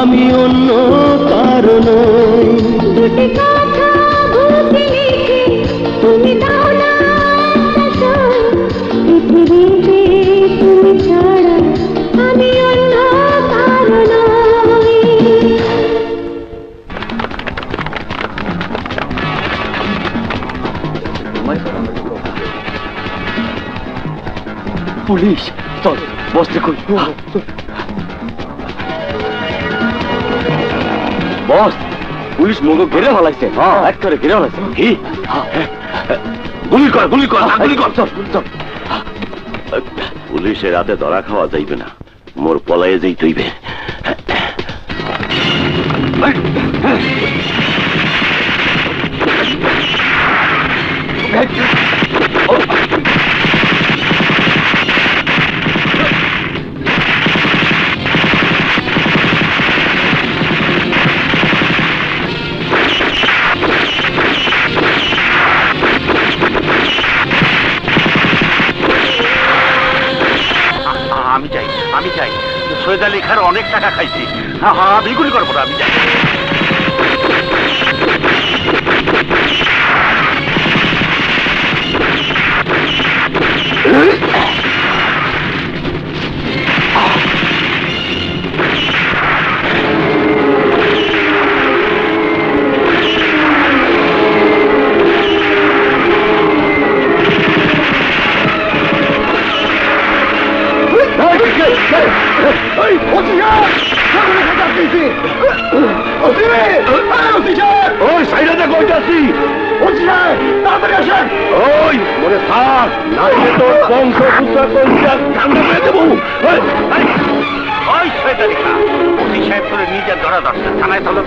আমি অন্য কারো নই। দুটি কথা বুকে লিখে তুমি দাও না একটা সই, পৃথিবীতে তুমি ছাড়া আমি অন্য কারো নই। পুলিশ, চল বসতে কই। বস, পুলিশ মগো ঘিরে ফেলাইছে। এক করে ঘিরে ফেলাইছে। কি? গুলি কর, গুলি কর, গুলি কর। চল চল। পুলিশের রাতে ধরা খাওয়া যাইবে না, মোর পলায়ে যেই তৈবে। আমি চাই সৈয়দ আলী খার অনেক টাকা খাইছি। আমি গুলি করবো না, আমি চাই। ওই সাইডে কইতাছি, তাড়াতাড়ি আসেন। ওই মনে থাক, নাইলে তোর বংশ পুত্র ঠান্ডা করে দেবো। ওই সৈয়দ আলী খাঁ, ওসি সাহেব করে নিজের ধরা ধরছে, থানায় চলো।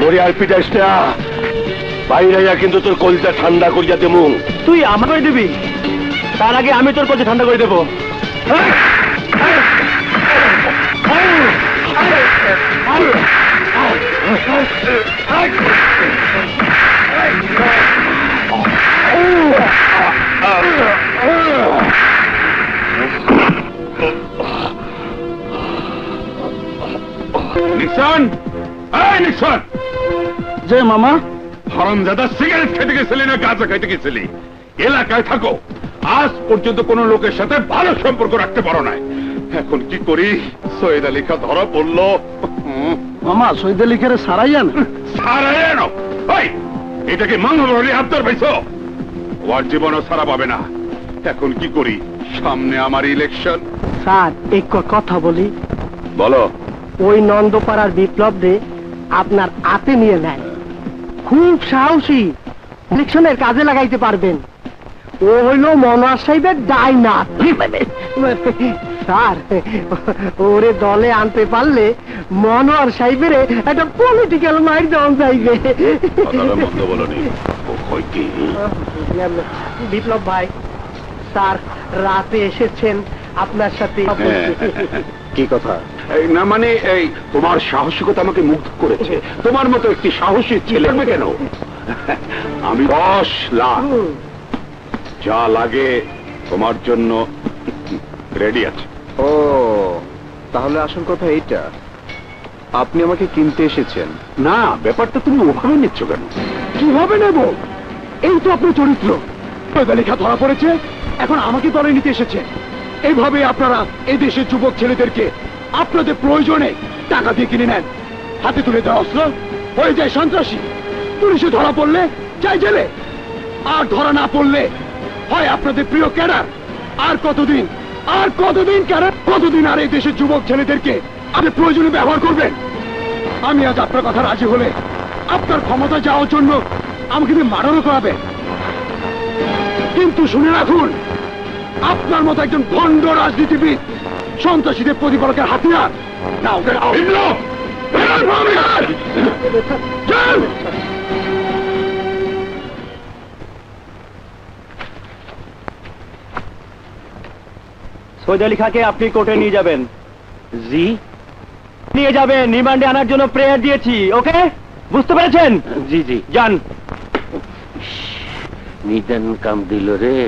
মরিয়ার পিটাসটা বাইরে কিন্তু তোর কলিজা ঠান্ডা করিয়া দেবো। তুই আমাকে দিবি, তার আগে আমি তোর কাছে ঠান্ডা করে দেবো। নিক্সন, এই নিক্সন, যে মামা, হারামজাদা সিগারেট খেতে গেছিলি না গাঁজা খাইতে গেছিলি? এলাকায় থাকো, আজ পর্যন্ত কোন লোকের সাথে ভালো সম্পর্ক রাখতে পারো না। এখন কি করি? সৈয়দ আলী খাঁ ধরা পড়লো। মামা সৈয়দ আলী খাঁরে সারাইয়ান। সারাইয়ানো? ওই এটাকে মঙ্গলবারে আবদার পাইছো? ওর জীবনও সারা পাবে না। এখন কি করি? সামনে আমার ইলেকশন। স্যার এক কথা বলি, বলো। ওই নন্দপাড়ার বিপ্লব রে আপনার হাতে নিয়ে নেয়, খুব সাহসী, ইলেকশনের কাজে লাগাইতে পারবেন। ও হইল মনোয়ার সাহেবের ডাইনার। স্যার ওরে দলে আনতে পারলে মনোয়ার সাহেবের একটা পলিটিক্যাল মাইর দেওয়া যাইবে। বিপ্লব ভাই, স্যার রাতে এসেছেন আপনার সাথে। কি কথা? না মানে এই তোমার সাহসিকতা আমাকে মুগ্ধ করেছে। তোমার মতো একটি সাহসী ছেলে কেন? আমি 10 লাখ যা লাগে তোমার জন্য রেডি আছে। ও তাহলে আসল কথা এইটা, আপনি আমাকে কিনতে এসেছেন? না, ব্যাপারটা তুমি ওভাবে নিচ্ছ কেন? কিভাবে নেব? এই তো আপনার চরিত্র। সৈয়দ আলী খাঁ ধরা পড়েছে, এখন আমাকে দলে নিতে এসেছে। এইভাবে আপনারা এই দেশের যুবক ছেলেদেরকে আপনাদের প্রয়োজনে টাকা দিয়ে কিনে নেন। হাতে তুলে দেওয়া অস্ত্র হয়ে যায় সন্ত্রাসী। পুলিশে ধরা পড়লে যাই জেলে, আর ধরা না পড়লে হয় আপনাদের প্রিয় ক্যাডার। আর কতদিন ক্যাডার, কতদিন আর এই দেশের যুবক ছেলেদেরকে আপনি প্রয়োজনে ব্যবহার করবেন? আমি আজ আপনার কথা রাজি হলে আপনার ক্ষমতা যাওয়ার জন্য আমাকে মারানো করাবেন। কিন্তু শুনে রাখুন, আপনার মতো একজন ভণ্ড রাজনীতিবিদ সন্ত্রাসীদের প্রতিপালকের হাতিয়ার। না সৈয়দ আলী খাঁকে আপনি কোর্টে নিয়ে যাবেন। জি নিয়ে যাবেন, রিমান্ডে আনার জন্য প্রেয়ার দিয়েছি। ওকে, বুঝতে পেরেছেন? জি জি যান। নিদেন কাম দিল রে।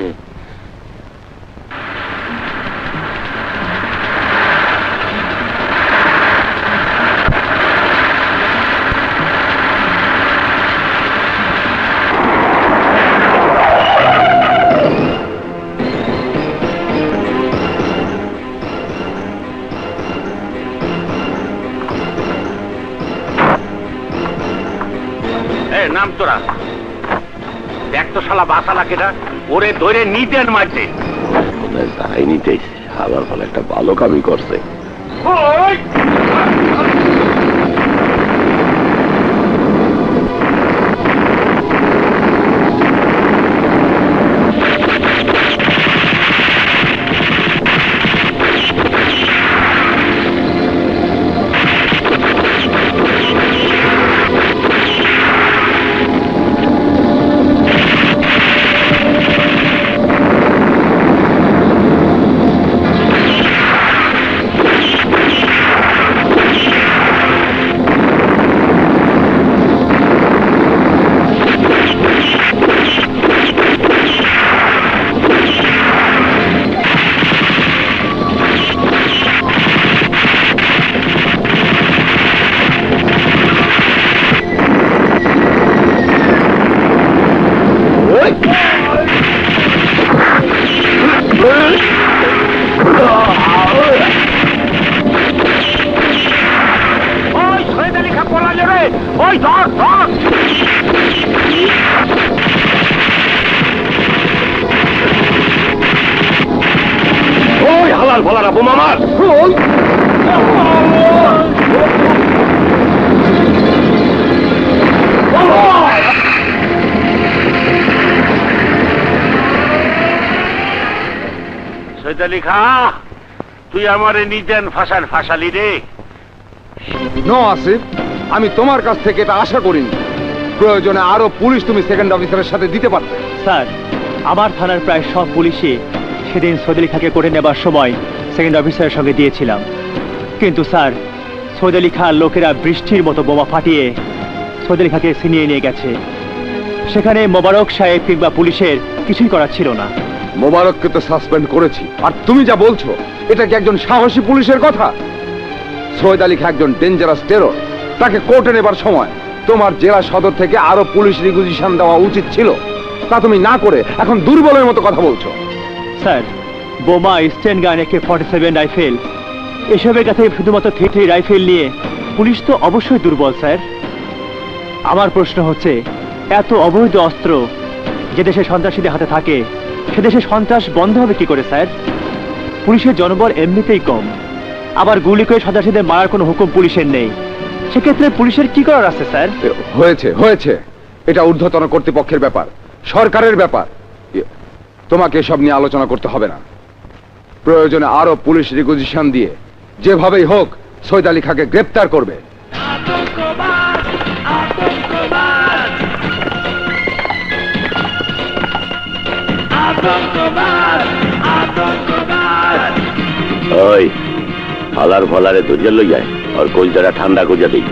নাম তোরা দেখ তো শালা বাসালা কেটা ওরে ধরে নিতেন মারছে যাই নিতে আবার ফলে একটা ভালো কামই করছে। হালাল ভোলারা বোমা মার। সৈয়দ আলী খা তুই আমারে নিদেন ফাঁসালি রে। নো আসিফ, আমি তোমার কাছ থেকে এটা আশা করিনি। প্রয়োজনে আরো পুলিশ তুমি সেকেন্ড অফিসারের সাথে দিতে পারবে। স্যার, আমার থানার প্রায় সব পুলিশই সেদিন সৈয়দ আলী খাঁকে কোর্টে নেবার সময় সেকেন্ড অফিসারের সঙ্গে দিয়েছিলাম। কিন্তু স্যার, সৈয়দ আলী খাঁর লোকেরা বৃষ্টির মতো বোমা ফাটিয়ে সৈয়দ আলী খাঁকে ছিনিয়ে নিয়ে গেছে। সেখানে মোবারক সাহেব কিংবা পুলিশের কিছুই করার ছিল না। মোবারককে তো সাসপেন্ড করেছি, আর তুমি যা বলছো এটা কি একজন সাহসী পুলিশের কথা? সৈয়দ আলী খাঁ একজন ডেঞ্জারাস টেরর। তাকে কোর্টে নেবার সময় তোমার জেলা সদর থেকে আরো পুলিশ রিকুইজিশন দেওয়া উচিত ছিল। তা তুমি না করে এখন দুর্বলের মতো কথা বলছো। স্যার, বোমা, স্টেন গান, AK-47 রাইফেল এসবের কাছে শুধুমাত্র 33 রাইফেল নিয়ে পুলিশ তো অবশ্যই দুর্বল স্যার। আমার প্রশ্ন হচ্ছে, এত অবৈধ অস্ত্র যে দেশে সন্ত্রাসীদের হাতে থাকে সে দেশে সন্ত্রাস বন্ধ হবে কি করে স্যার? পুলিশের জনবল এমনিতেই কম, আবার গুলি করে সন্ত্রাসীদের মারার কোনো হুকুম পুলিশের নেই। সেক্ষেত্রে পুলিশের কি করার আছে স্যার? হয়েছে এটা ঊর্ধ্বতন কর্তৃপক্ষের ব্যাপার, সরকারের ব্যাপার। তোমাকে এসব নিয়ে আলোচনা করতে হবে না। প্রয়োজনে আরো পুলিশ রিকুইজিশন দিয়ে যেভাবেই হোক সৈয়দ আলী খাঁকে গ্রেপ্তার করবে। ওই হালার ভলারে ধৈর্য লই যায় আর কলজাটা ঠান্ডা কইরা দিই।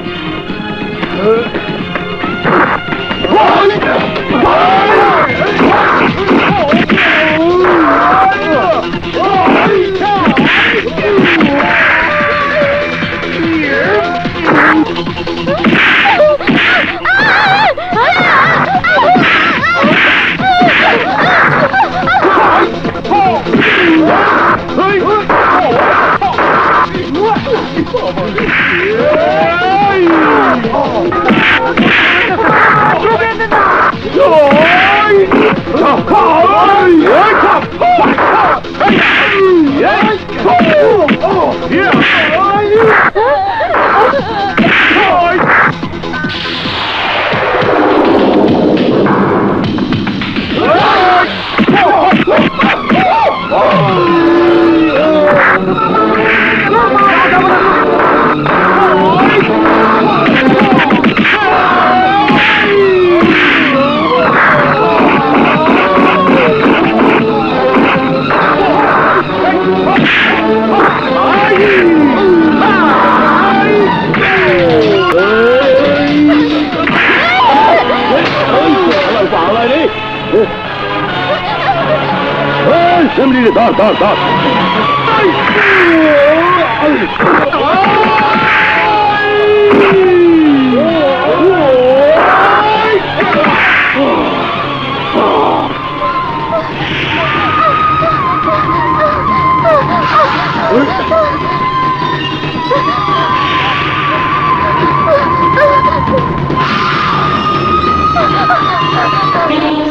ফ্যামিলি ধর ধর ধর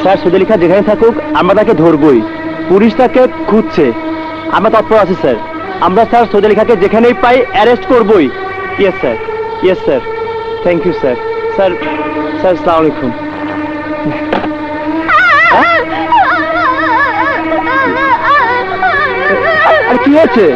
স্যার সৈদালি খা যেখানে থাকুক আমরা তাকে ধরবই, পুলিশ তাকে খুঁজছে, আমরা তৎপর আছি স্যার। আমরা স্যার সৈদালি খাকে যেখানেই পাই অ্যারেস্ট করবই। Yes sir, yes sir, thank you sir. Sir sir আসসালামু আলাইকুম। আর কি হয়েছে?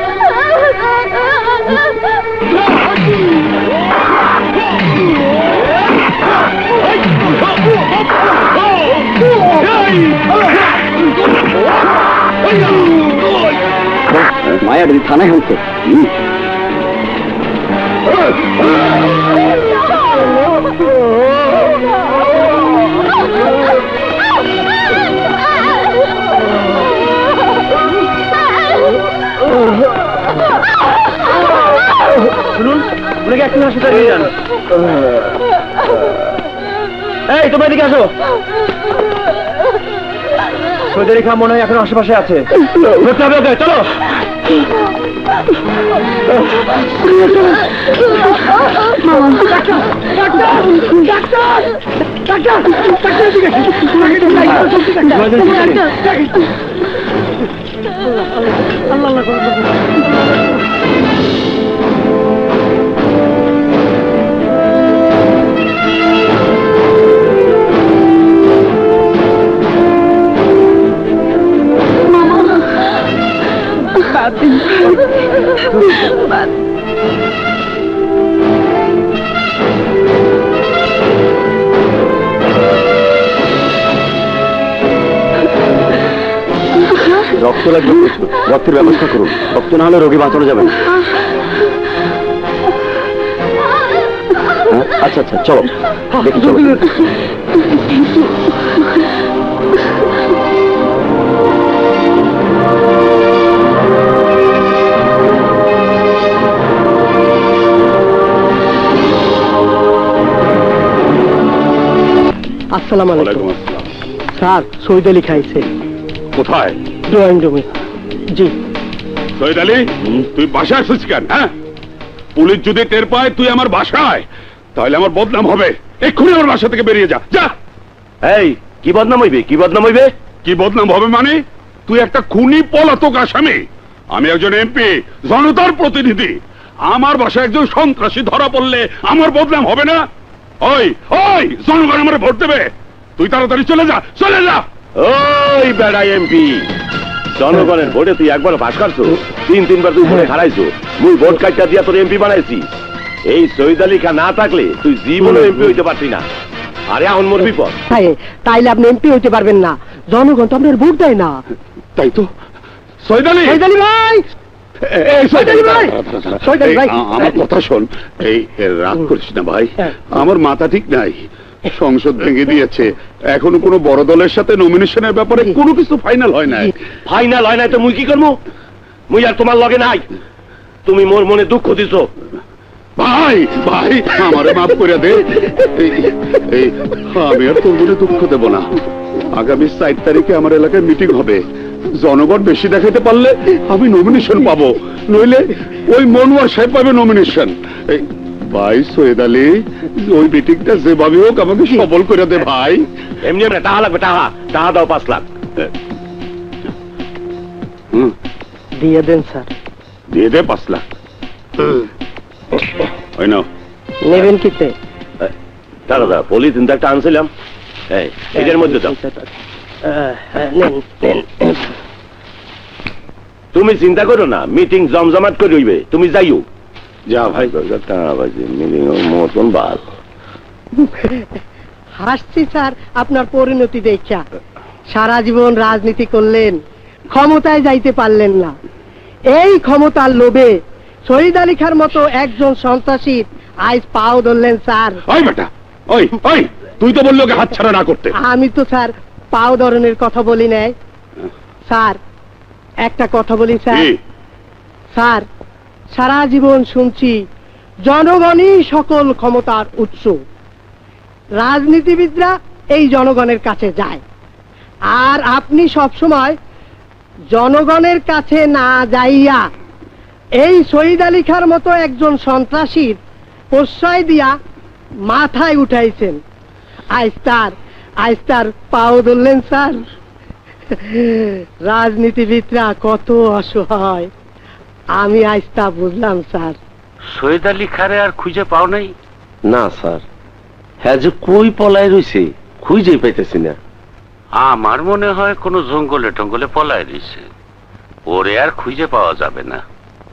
মায়া থানায় হচ্ছে। শুনুন, ওনাকে একটু হাসপাতালে নিয়ে যান। এই তোমরা এদিকে আসো। সৈদালি খা মনে হয় এখন আশেপাশে আছে। চলো। রক্ত লাগবে, রক্তের ব্যবস্থা করুন, রক্ত না হলে রোগী বাঁচানো যাবে না। আচ্ছা আচ্ছা চলো দেখি, চলো। আসসালামু আলাইকুম। ওয়ালাইকুম আসসালাম। স্যার সৈদালি খাইছে কোথায়? ড্রয়িং রুমে। জি। সৈয়দ আলী, তুই বাসায় আসছিস কেন? হ্যাঁ, পুলিশ যদি টের পায় তুই আমার বাসায়, তাহলে আমার বদনাম হবে। এক্ষুনি আমার বাসা থেকে বেরিয়ে যা, যা। এই কি বদনাম হইবে, কি বদনাম হইবে? কি বদনাম হবে মানে? তুই একটা খুনি পলাতক আসামি, আমি একজন এমপি, জনতার প্রতিনিধি। আমার বাসায় একজন সন্ত্রাসী ধরা পড়লে আমার বদনাম হবে না? ওই ওই জনগণ আমার ভোট দেবে, তুই তাড়াতাড়ি চলে যা, চলে যা। ওই বেড়া এমপি, জনগণের ভোটে তুই একবার পাস করছো, তিনবার তুই ভোটে হারাইছো। মুই ভোট কার্ডটা দিয়া তোর এমপি বানাইছি। এই সৈয়দ আলী খান না থাকলে তুই জীবনে এমপি হইতে পারতি না। আরে এখন মোর বিপদ। তাইলে আপনি এমপি হইতে পারবেন না, জনগণ তো আপনার ভোট দেয় না। তাই তো সৈয়দ আলী, সৈদালি ভাই, এই সৈয়দ আলী ভাই, সৈয়দ আলী ভাই, আমার কথা শোন। এই রাগ করিস না ভাই, আমার মাথা ঠিক নাই। সংসদ ভেঙে দিয়েছে, এখনো কোনো বড় দলের সাথে নমিনেশনের ব্যাপারে কোনো কিছু ফাইনাল হয় নাই। ফাইনাল হয় নাই তো মুই কি করবো? মুই আর তোমার লগে নাই। তুমি মোর মনে দুঃখ দিছো। ভাই ভাই আমারে মাফ করে দে। এই আমি আর তোর মনে দুঃখ দেব না। আগামী 4 তারিখে আমার এলাকায় মিটিং হবে, জনগণ বেশি দেখাতে পারলে আমি নমিনেশন পাবো, নইলে ওই মনোয়ার সাহেব পাবে নমিনেশন। ভাই সৈয়দ আলী, ওই মিটিংটা যেভাবে হোক আমাকে সফল করে দে ভাই। এমনি এমনি টাকা লাগবে, টাকা টাকা দাও 5 লাখ। দিয়ে দেন স্যার। দিয়ে দে 5 লাখ। ওই নাও। নেবেন কিতে? দাঁড়া, পলিথিন তো একটা আনছিলাম, এই এটার মধ্যে দাও। তুমি চিন্তা করো না, মিটিং জমজমাট করে হইবে, তুমি যাইও। যা ভাই। মিটিং মতন বাল। হাসছি স্যার আপনার পরিণতি দেখা। সারা জীবন রাজনীতি করলেন, ক্ষমতায় যাইতে পারলেন না। এই ক্ষমতার লোভে শহীদ আলী খার মতো একজন সন্ত্রাসী আজ পাও ধরলেন স্যার। ওই বেটা, ওই ওই তুই তো বললি ওকে হাতছাড়া না করতে। আমি তো স্যার পাও ধরনের কথা বলি নাই স্যার। একটা কথা বলি স্যার। কি? স্যার, সারা জীবন শুনছি জনগণই সকল ক্ষমতার উৎস, রাজনীতিবিদরা এই জনগণের কাছে যায়, আর আপনি সব সময় জনগণের কাছে না যাইয়া এই শহীদ আলী খাঁর মতো একজন সন্ত্রাসীর প্রশ্রয় দিয়া মাথায় উঠাইছেন। আজ তার পাও ধরলেন স্যার। রাজনীতিবিদরা কত অসহায় আমি আজ তা বুঝলাম স্যার। সৈয়দ আলী খারে আর খুঁজে পাও নাই? না স্যার, হ্যাঁ যে কই পলায় রইছে খুঁজেই পাইতেছি না। আমার মনে হয় কোনো জঙ্গলে টঙ্গলে পলায় রইছে, ওরে আর খুঁজে পাওয়া যাবে না।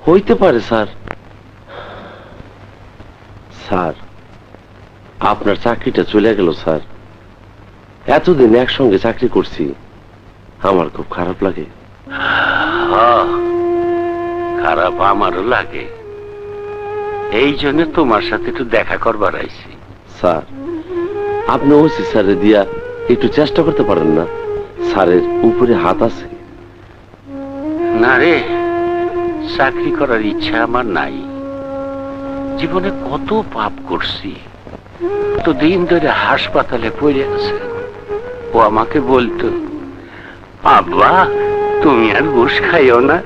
হইতে পারে স্যার। স্যার, আপনার চাকরিটা চলে গেল স্যার। এতদিন একসঙ্গে চাকরি করছি, আমার খুব খারাপ লাগে। খারাপ আমারও লাগে, এই জন্য তোমার সাথে একটু দেখা করবার আইছি। স্যার, আপনি ওসি স্যারের দিয়া একটু চেষ্টা করতে পারেন না? স্যারের উপরে হাত আছে। না রে, চাকরি করার ইচ্ছা আমার নাই। জীবনে কত পাপ করছি, তো দিন ধরে হাসপাতালে পড়ে আছে। ও আমাকে বলতো, আব্বা তুমি আর ঘুষ খাইও না।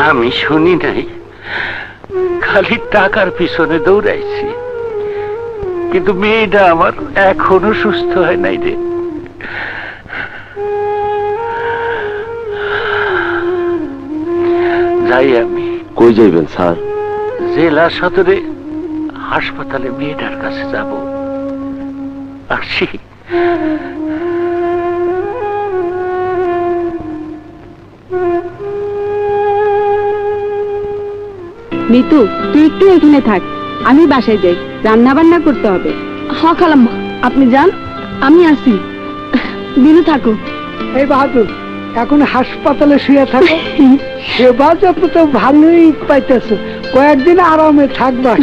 আমি শুনি নাই, খালি টাকার পিছনে দৌড়াইছি। কিন্তু মেয়েটা আমার এখনো সুস্থ হয় নাই রে। যাই আমি। কই যাইবেন স্যার? জেলা সদরে হাসপাতালে মেয়েটার কাছে যাব। আসি। নিতু, তুই একটু এখানে থাক, আমি বাসায় যাই, রান্না বান্না করতে হবে। হ্যাঁ খালাম্মা, আপনি যান, আমি আসি। বিনু থাকো। এই বাহাদুর, এখন হাসপাতালে শুয়ে থাকো, সেবা যত তো ভালোই পাইতেছো, কয়েকদিন আরামে থাকবা।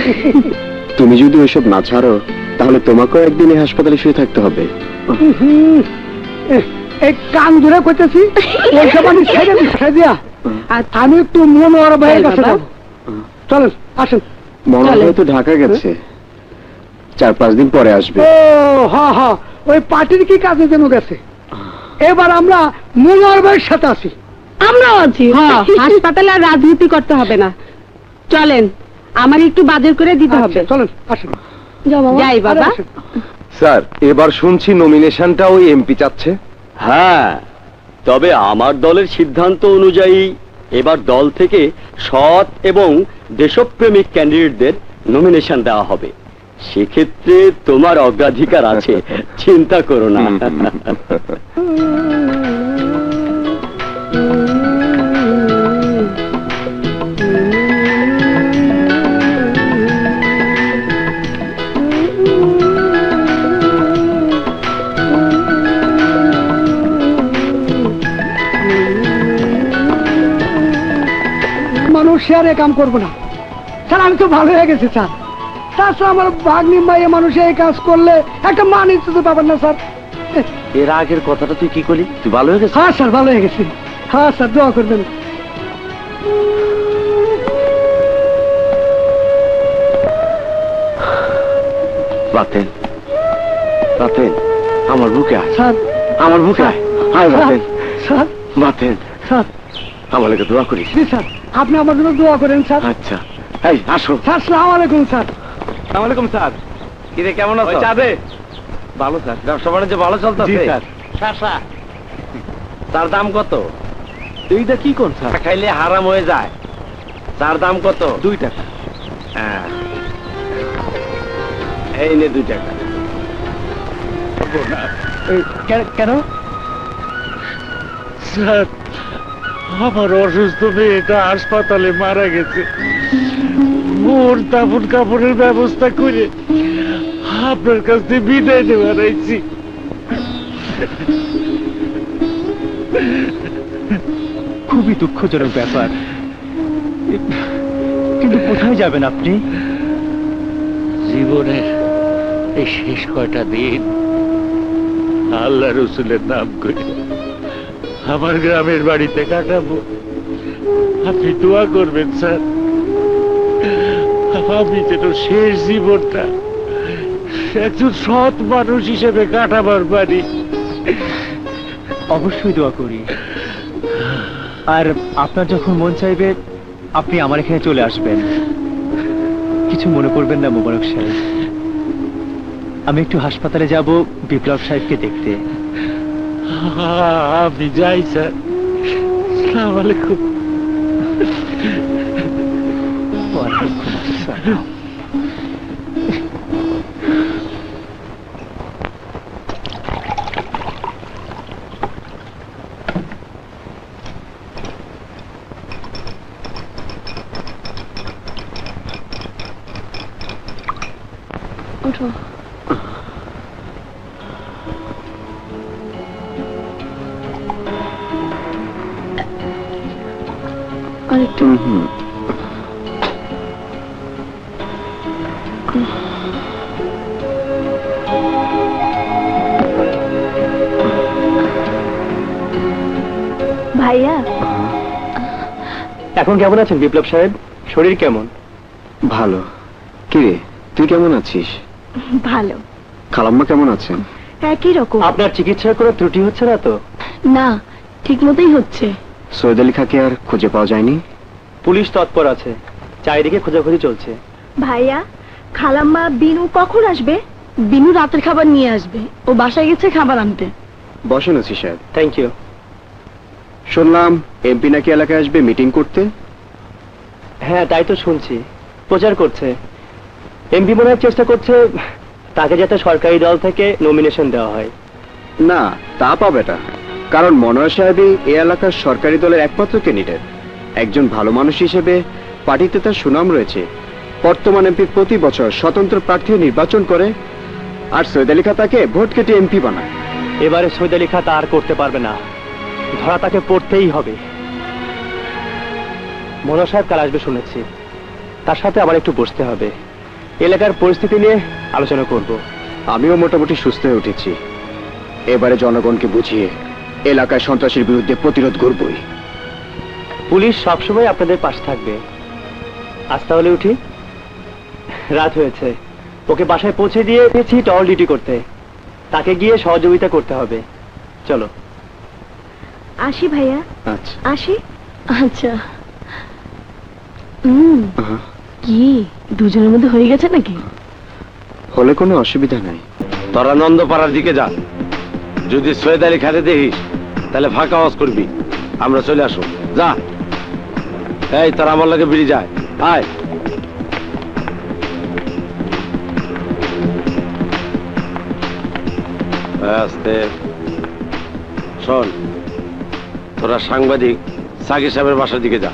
তুমি যদি ওইসব না ছাড়ো তাহলে তোমাকেও একদিন এই হাসপাতালে শুয়ে থাকতে হবে। এই কান ধরে কইতেছি, ওইসব আমি ছেড়ে দিয়া আমি একটু মনোহর ভাইয়ের কাছে যাবো। চলেন, আসেন। মনোহর ভাই তো ঢাকা গেছে, 4-5 দিন পরে আসবে। ও হ্যাঁ হ্যাঁ, ওই পার্টির কি কাজে যেন গেছে। এবার আমরা মনোহর ভাইয়ের সাথে আছি। আমরাও আছি। হ্যাঁ, হাসপাতালে আর রাজনীতি করতে হবে না, চলেন, আমার একটু বাজার করে দিতে হবে। আচ্ছা, চলেন, আসেন। যাই বাবা। স্যার, এবার শুনছি নমিনেশনটা ওই এমপি চাচ্ছে। হ্যাঁ, তবে আমার দলের সিদ্ধান্ত অনুযায়ী এবার দল থেকে সৎ এবং দেশপ্রেমিক ক্যান্ডিডেটদের নমিনেশন দেওয়া হবে। সেক্ষেত্রে তোমার অগ্রাধিকার আছে, চিন্তা করো না। মানুষ আর এ কাম করবো না স্যার, আমি তো ভালো হয়ে গেছি স্যার। তাছাড়া আমার ভাগ্নি মাইয়ে মানুষে এই কাজ করলে একটা মান ইজ্জত পাবেন না স্যার। এর আগের কথাটা তুই কি করলি? তুই ভালো হয়ে গেছিস? হ্যাঁ স্যার, ভালো হয়ে গেছি। হ্যাঁ স্যার, দোয়া করবেন। বাতেন, বাতেন, আমার বুকে আয়, স্যার, আমার বুকে আয়, আয় বাতেন, স্যার, বাতেন, স্যার, আমার লাগে দোয়া করিস। জি স্যার, আপনি আমার জন্য দোয়া করেন স্যার। আচ্ছা, এই আসো। স্যার, সালাম আলাইকুম স্যার। আসসালামু আলাইকুম স্যার। কি রে, কেমন আছো? চাঁদে ভালো স্যার, ব্যবসা বাণিজ্য ভালো চলতেছে স্যার। তার দাম কত? এইটা কি কোন স্যার? খাইলে হারাম হয়ে যায়। তার দাম কত? 2 টাকা। হ্যাঁ, এই নে 2 টাকা। কেন স্যার, আমার অসুস্থ মেয়েটা হাসপাতালে মারা গেছে। ওর দাফন কাপড়ের ব্যবস্থা করে আপনার কাছ থেকে বিদায় নেওয়ার আইছি। খুবই দুঃখজনক ব্যাপার, কিন্তু কোথায় যাবেন আপনি? জীবনের এই শেষ কয়টা দিন আল্লাহ রসুলের নাম করে আমার গ্রামের বাড়িতে কাটাবো। আপনি দোয়া করবেন স্যার, আমি যেন শেষ জীবনটা একজন সৎ মানুষ হিসেবে কাটাবার পারি। অবশ্যই দোয়া করি। আর আপনার যখন মন চাইবে আপনি আমার এখানে চলে আসবেন। কিছু মনে করবেন না মোবারক সাহেব, আমি একটু হাসপাতালে যাব বিপ্লব সাহেবকে দেখতে। আমি যাই স্যার। আসসালামু আলাইকুম। ওয়ালাইকুম আসসালাম। ওঠো। আরেকটু। ভাইয়া, এখন কেমন আছেন বিপ্লব সাহেব? শরীর কেমন? ভালো। কি রে, তুই কেমন আছিস? ভালো। খালাম্মা কেমন আছেন? একই রকম। আপনার চিকিৎসার কোনো ত্রুটি হচ্ছে না তো? না, ঠিক মতোই হচ্ছে। সৈয়দ আলী খাঁকে আর খুঁজে পাওয়া যায়নি? পুলিশ তৎপর আছে, চারিদিকে খোঁজাখুঁজি চলছে। ভাইয়া, খালাম্মা বিনু কখন আসবে? বিনু রাতের খাবার নিয়ে আসবে, ও বাসায় গেছে খাবার আনতে। বসেন ওসি সাহেব। Thank you. শুনলাম এমপি নাকি এলাকায় আসবে মিটিং করতে। হ্যাঁ, তাই তো শুনছি। প্রচার করছে। এমপি মনে হয় চেষ্টা করছে তাকে যাতে সরকারি দল থেকে নমিনেশন দেওয়া হয়। না, তা পাবে না, কারণ মনোয়ার সাহেবই এ এলাকার সরকারি দলের একমাত্র ক্যান্ডিডেট। একজন ভালো মানুষ হিসেবে পার্টিতে তার সুনাম রয়েছে। বর্তমান এমপি প্রতি বছর স্বতন্ত্র প্রার্থী নির্বাচন করে, আর সৈয়দ আলী খাঁ তাকে ভোট কেটে এমপি বানায়। এবারে সৈয়দ আলী খাঁ তা আর করতে পারবে না, ধরা তাকে পড়তেই হবে। মনোয়ার সাহেব কাল আসবে শুনেছি, তার সাথে আবার একটু বসতে হবে, এলাকার পরিস্থিতি নিয়ে আলোচনা করব। আমিও মোটামুটি সুস্থ হয়ে উঠেছি। এবারে জনগণকে বুঝিয়ে এলাকায় সন্ত্রাসের বিরুদ্ধে প্রতিরোধ করবই। পুলিশ সবসময় আপনাদের পাশে থাকবে। আজ তাহলে উঠি, রাত হয়েছে। ওকে বাসায় পৌঁছে দিয়ে গেছি টহল ডিউটি করতে, তাকে গিয়ে সহযোগিতা করতে হবে। চলো আসি ভাইয়া। আচ্ছা। আসি। আচ্ছা। কি দুজনের মধ্যে হয়ে গেছে নাকি? হলে কোনো অসুবিধা নাই। তোরা নন্দপাড়ার দিকে যা, যদি সৈয়দ আলী খাঁকে দেখিস তাহলে ফাঁকা আওয়াজ করবি, আমরা চলে আসো। যা। এই তোরা আমার লাগে বেরিয়ে যায়। আয়। আস্তে। শোন, তোরা সাংবাদিক সাকিব সাহেবের বাসার দিকে যা।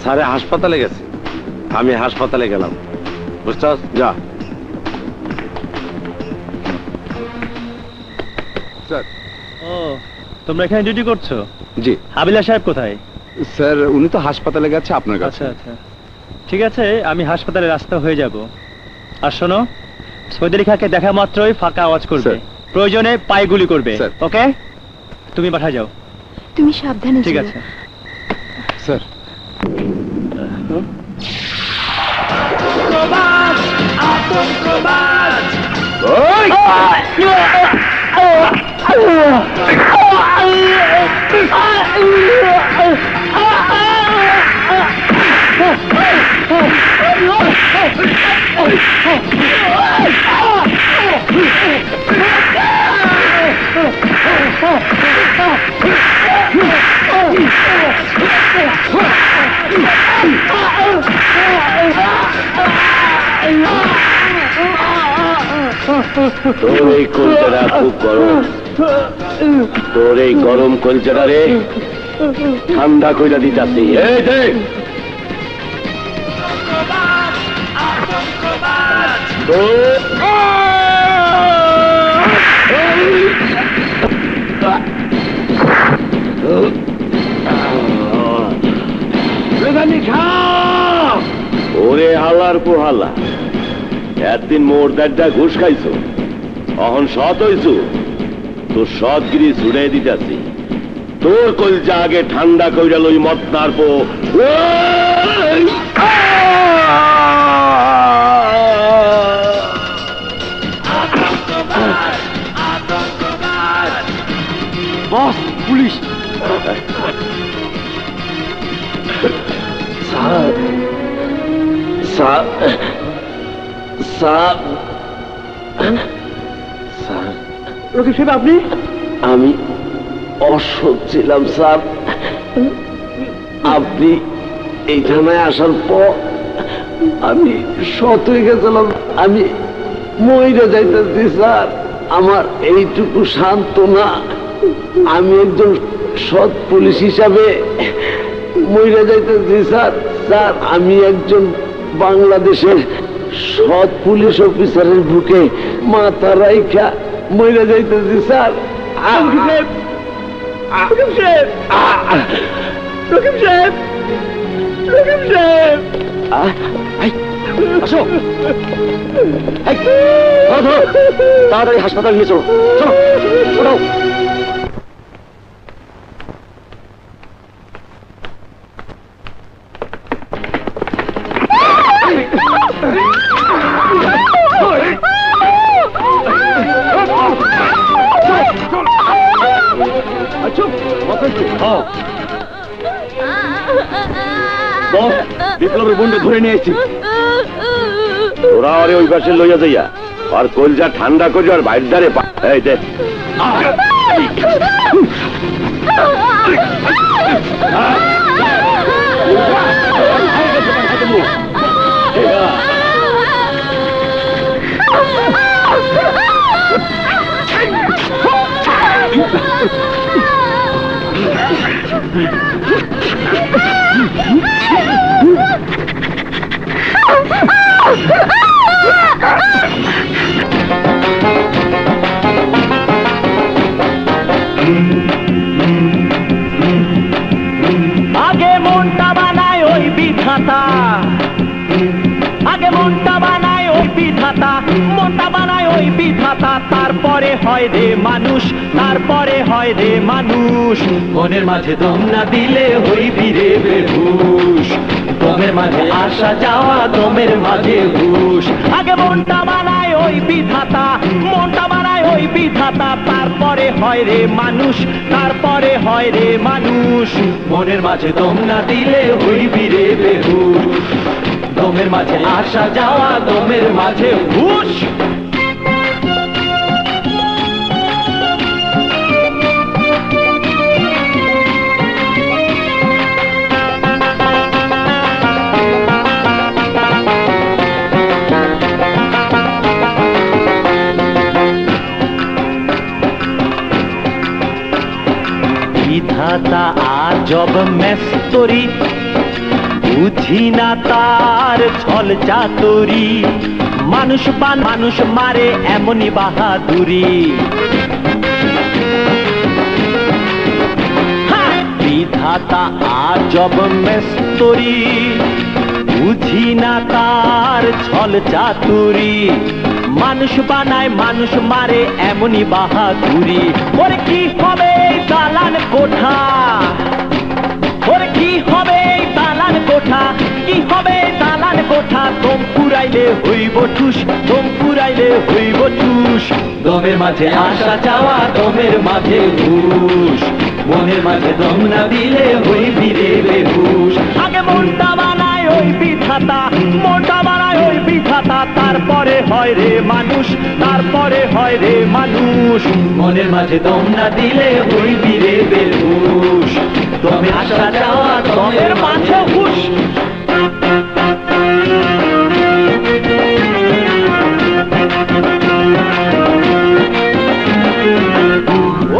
স্যারে হাসপাতালে গেছে, আমি হাসপাতালে গেলাম, বুঝছস? যা। স্যার। ও, তোমরা এখানে ডিউটি করছো? জি হাবিলা সাহেব কোথায়? স্যার, উনি তো হাসপাতালে গেছে আপনার কাছে। আচ্ছা আচ্ছা, ঠিক আছে, আমি হাসপাতালের রাস্তা হয়ে যাব। আর শোনো, সৈয়দ আলী খাঁকে দেখা মাত্রই ফাঁকা আওয়াজ করবে, প্রয়োজনে পায়ে গুলি করবে। স্যার। ওকে, তুমি বাসায় যাও। তুমি সাবধানে ঠিক যেও। আছে। স্যার। তোর এই কলচারা খুব গরম, তোর এই গরম কলচারা রে ঠান্ডা কইরা দিতাছি। এই দেখ, ওরে হালার পোহালা, একদিন মোর দাড্ডা ঘুষ খাইছো, অহন সৎ হইছো, তোর সৎগিরি ছুড়াই দিতাছি। তোর কলজা আগে ঠান্ডা কইরা লই মত নারবো। Boss police sir sir sir sir Rakib সাহেব আপনি আমি অসৎ ছিলাম স্যার। আপনি এই থানায় আসার পর আমি সৎ হয়ে গেছিলাম। আমি মইরা যাইতেছি স্যার। আমার এইটুকু সান্ত্বনা, আমি একজন সৎ পুলিশ হিসাবে মইরা যাইতেছি স্যার। স্যার আমি একজন বাংলাদেশের সৎ পুলিশ অফিসারের বুকে মাথা রাইখা মইরা যাইতেছি স্যার। রকিব সাহেব রকিব সাহেব রকিব সাহেব আসো তাড়াতাড়ি হাসপাতাল নিয়ে চলো চলো। বিপ্লবের বন্ধু ধরে নিয়ে এসেছি। তোরা আরে ওই পাশে লইয়া যাইয়া আর কলজা ঠান্ডা করে আর বাইর ধারে এই দে আগে মনটা বানায় ওই বিধাতা, আগে মনটা বানায় ওই বিধাতা, মনটা বানায় ওই বিধাতা, তারপরে হয় রে মানুষ, তারপরে হয় রে মানুষ। মনের মাঝে দম না দিলে হইবি রে বেহুশ, দমের মাঝে আসা যাওয়া দমের মাঝে হুশ। আগে মনটা বানায় ওই বিধাতা, মনটা বানায় ওই বিধাতা, তারপরে হয় রে মানুষ, তারপরে হয় রে মানুষ। মনের মাঝে দম না দিলে হইবি রে বেহুশ, দমের মাঝে আসা যাওয়া দমের মাঝে হুশ। বিধাতা আজব মেস্তরি, বুঝি না তার ছল চাতুরি, মানুষ পান মানুষ মারে এমনই বাহাদুরি। বিধাতা আজব মেস্তরি, বুঝি না তার ছল চাতুরি, মানুষ বানায় মানুষ মারে এমনই বাহাদুরি। ওর কি হবে দালান কোঠা, ওর কি হবে দালান কোঠা, কি হবে দালান কোঠা, দম পুরাইলে হইব ঠুস, দম পুরাইলে হইব ঠুস। দমের মাঝে আসা যাওয়া দমের মাঝে হুশ, মনের মাঝে দম না দিলে হইবি রে বেহুশ। আগে মনটা বানায় ওই বিধাতা, মনটা বানায় ওই বিধাতা, তারপরে হয় রে মানুষ, তারপরে হয় রে মানুষ। মনের মাঝে দম না দিলে হইবি রে বেহুশ, দমে আসা যাওয়া দমের মাঝে হুশ।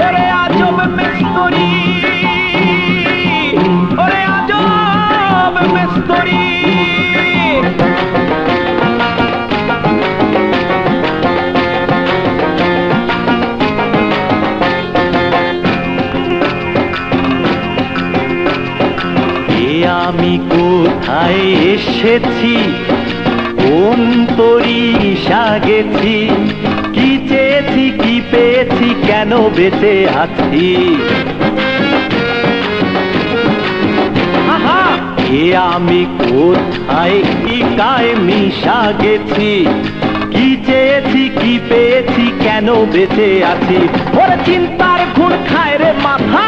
ওরে আজব মেস্তরি, ওরে আজব মেস্তরি, আমি কোথায় এসেছি, কোন তরি গেছি, কি চেয়েছি কি পেয়েছি, কেন বেঁচে আছি। এ আমি কোথায় কি গায়ে মিশা গেছি, কি চেয়েছি কি পেয়েছি কেন বেঁচে আছি। ওরে চিন্তার ঘুণ খায় রে মাথা,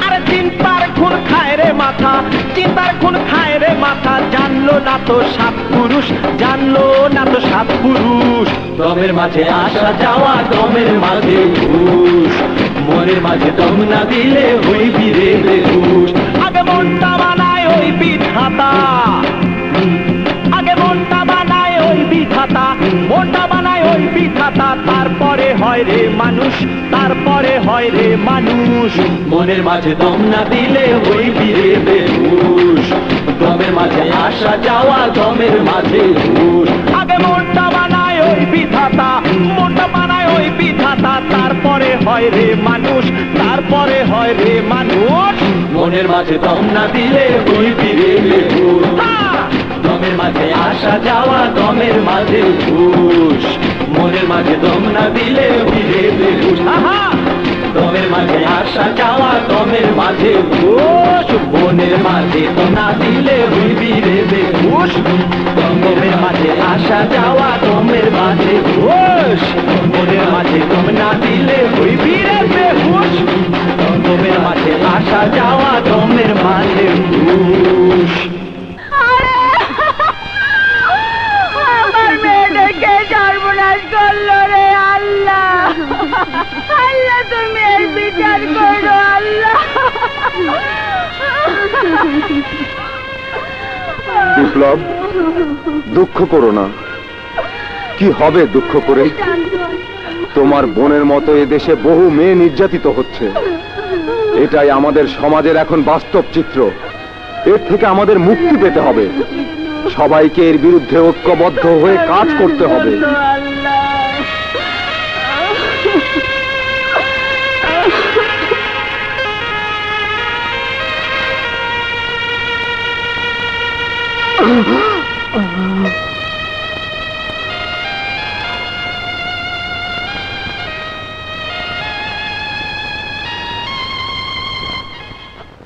আরে চিন্তার ঘুণ খায় রে মাথা, চিন্তার ঘুণ খায় রে মাথা। জানলো না তো সাত পুরুষ, জানলো না তো সাত পুরুষ। দমের মাঝে আসা যাওয়া, দমের মাঝে ঘুষ, মনের মাঝে দম না দিলে হইবি রে বেহুশ। আগে মনটা বানায় ওই বিধাতা, আগে মনটা বানায় ওই বিধাতা, মনটা বানায় ওই বিধাতা। তারপরে হয় রে মানুষ, তারপরে হয় রে মানুষ। মনের মাঝে দম না দিলে হইবি রে বেহুশ, দমের মাঝে আসা যাওয়া, দমের মাঝে ঘুষ। আগে মনটা বানায় ওই বিধাতা, মনটা বানায় ওই বিধাতা। তারপরে হয় রে মানুষ, তারপরে হয় রে মানুষ। মনের মাঝে দম না দিলে হইবি রে বেহুশ, দমের মাঝে আসা যাওয়া, দমের মাঝে ঘুষ। মনের মাঝে দম না দিলে হইবে বেহুশ, দমের মাঝে আসা যাওয়া, দমের মাঝে ঘুষ। মনের মাঝে দম না দিলে হইবি রে বেহুশ, দমের মাঝে আসা যাওয়া, দমের মাঝে ঘুষ। মনের মাঝে দম না দিলে হইবি রে বেহুশ, দমের মাঝে আসা যাওয়া, দমের মাঝে ঘুষ। আমার মেয়েটাকে সর্বনাশ করলো রে আল্লাহ, আল্লাহ তুমি এর বিচার করো আল্লাহ। বিপ্লব, দুঃখ করো না। কি হবে দুঃখ করে? তোমার বোনের মতো এদেশে বহু মেয়ে নির্যাতিত হচ্ছে। এটাই আমাদের সমাজের এখন বাস্তব চিত্র। এর থেকে আমাদের মুক্তি পেতে হবে। সবাইকে এর বিরুদ্ধে ঐক্যবদ্ধ হয়ে কাজ করতে হবে।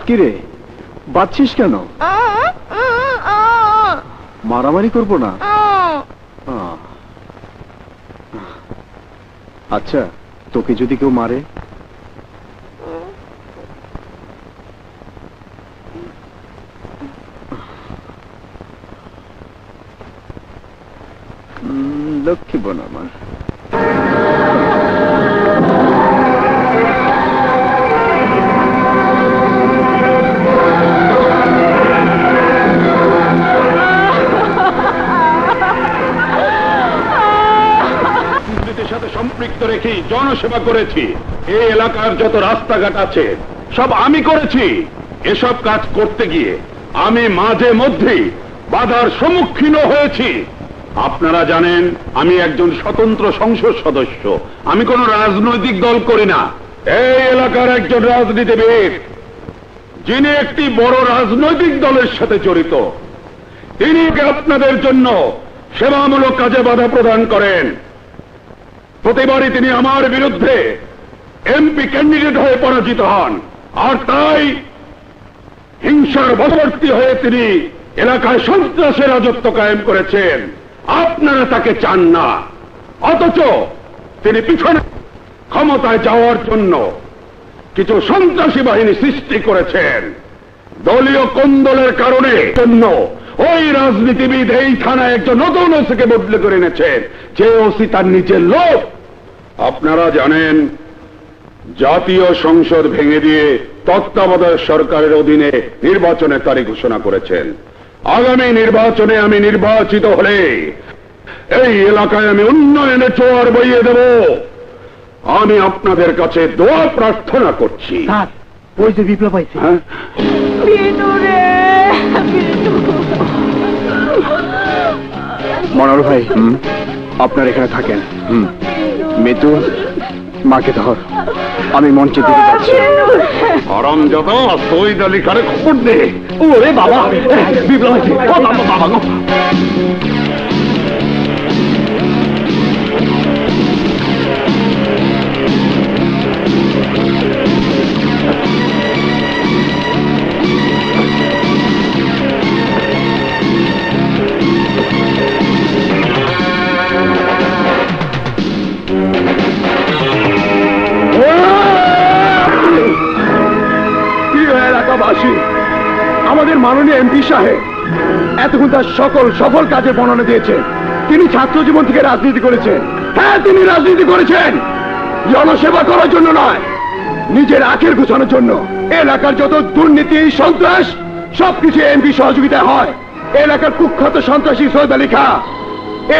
কিরে, বাঁচছিস কেন? মারামারি করবো না? আচ্ছা, তোকে যদি কেউ মারে? লক্ষ্মী বোন আমার। সম্পৃক্ত রেখে জনসেবা করেছি। এই এলাকার যত রাস্তাঘাট আছে সব আমি করেছি। এসব কাজ করতে গিয়ে আমি মাঝে মধ্যেই বাধার সম্মুখীন হয়েছি। আপনারা জানেন আমি একজন স্বতন্ত্র সংসদ সদস্য, আমি কোনো রাজনৈতিক দল করি না। এই এলাকার একজন রাজনীতিবিদ যিনি একটি বড় রাজনৈতিক দলের সাথে জড়িত, তিনি আপনাদের জন্য সেবামূলক কাজে বাধা প্রদান করেন। প্রতিবারই তিনি আমার বিরুদ্ধে এমপি ক্যান্ডিডেট হয়ে পরাজিত হন, আর তাই হিংসার বশবর্তী হয়ে তিনি এলাকায় সন্ত্রাসের রাজত্ব কায়েম করেছেন। আপনারা তাকে চান না, অথচ তিনি পিছনে ক্ষমতায় যাওয়ার জন্য কিছু সন্ত্রাসী বাহিনী সৃষ্টি করেছেন। দলীয় কোন্দলের কারণে জন্য ওই রাজনীতিবিদ এই থানায় একজন নতুন ওসিকে বদলে করে এনেছেন, যে ওসি তার নিজের লোক। আপনারা জানেন জাতীয় সংসদ ভেঙে দিয়ে তত্ত্বাবধায়ক সরকারের অধীনে নির্বাচনের তারিখ ঘোষণা করেছেন। আগামী নির্বাচনে আমি নির্বাচিত হলে এই এলাকায় আমি উন্নয়নে জোয়ার বইয়ে দেব। আমি আপনাদের কাছে দোয়া প্রার্থনা করছি। ওই যে বিপ্লব আইছে। হ্যাঁ, মনোহর ভাই, আপনার এখানে থাকেন। মিতু, মাকে ধর, আমি মঞ্চে দিকে যাচ্ছি। হারামজাদা, সৈয়দ আলী খানে খবর দে। ওরে বাবা, বিপ্লব আইছে। ও বাবা, বাবা গো। মাননীয় এমপি সাহেব এতক্ষণ তার সকল সফল কাজের বর্ণনা দিয়েছেন। তিনি ছাত্র জীবন থেকে রাজনীতি করেছেন। হ্যাঁ, তিনি রাজনীতি করেছেন জনসেবা করার জন্য নয়, নিজের আখের গোছানোর জন্য। এলাকার যত দুর্নীতি সন্ত্রাস সবকিছু এমপি সহযোগিতায় হয়। এলাকার কুখ্যাত সন্ত্রাসী সৈয়দ আলী খাঁ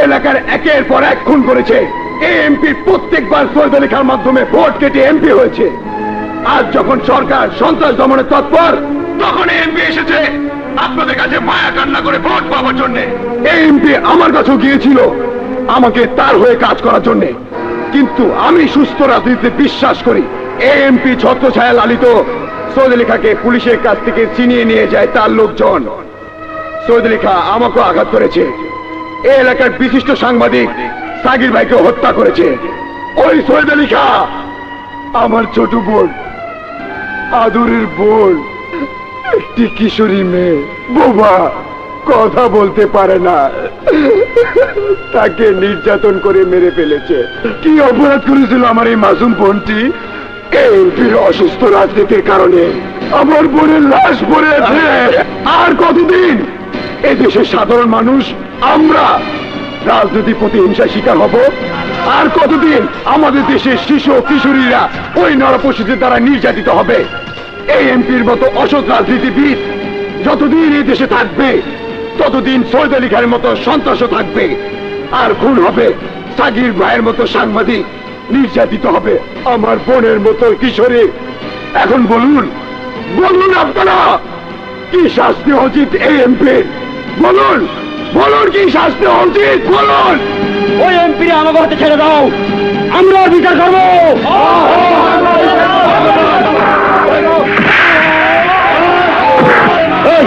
এলাকার একের পর এক খুন করেছে। এই এমপি প্রত্যেকবার সৈয়দ আলী খাঁর মাধ্যমে ভোট কেটে এমপি হয়েছে। আজ যখন সরকার সন্ত্রাস দমনে তৎপর, তখন এমপি এসেছে আপনাদের কাছে মায়া কান্না করে ভোট পাওয়ার জন্য। এই এমপি আমার কাছেও গিয়েছিল আমাকে তার হয়ে কাজ করার জন্য। কিন্তু আমি সুস্থ রাজনীতিতে বিশ্বাস করি। এই এমপি ছত্রছায়া লালিত সৈয়দ আলী খাঁকে পুলিশের কাছ থেকে ছিনিয়ে নিয়ে যায় তার লোকজন। সৈয়দ আলী খাঁ আমাকেও আঘাত করেছে। এই এলাকার বিশিষ্ট সাংবাদিক সাগির ভাইকে হত্যা করেছে। ওই সৈয়দ আলী খাঁ আমার ছোট বোন, আদরের বোন, একটি কিশোরী মেয়ে, বোবা, কথা বলতে পারে না, তাকে নির্যাতন করে মেরে ফেলেছে। কি অপরাধ করেছিল আমার এই মাসুম বোনটি? এমপির অসুস্থ রাজনীতির কারণে আমার বোনের লাশ পড়ে আছে। আর কতদিন এই দেশের সাধারণ মানুষ আমরা রাজনীতির প্রতি হিংসার শিকার হব? আর কতদিন আমাদের দেশের শিশু ও কিশোরীরা ওই নরপশুদের দ্বারা নির্যাতিত হবে? এই এমপির মতো অসৎ রাজনীতিবিদ যতদিন এই দেশে থাকবে, ততদিন সৈয়দ আলী খানের মতো সন্ত্রাসও থাকবে। আর খুন হবে সাগির ভাইয়ের মতো সাংবাদিক, নির্যাতিত হবে আমার বোনের মতো কিশোরী। এখন বলুন, বলুন আপনারা কি শাস্তি উচিত এই এমপির? বলুন, বলুন কি শাস্তি উচিত? বলুন। ওই এমপি আমাকে হাতে ছেড়ে দাও, আমরা বিচার করবো। এই,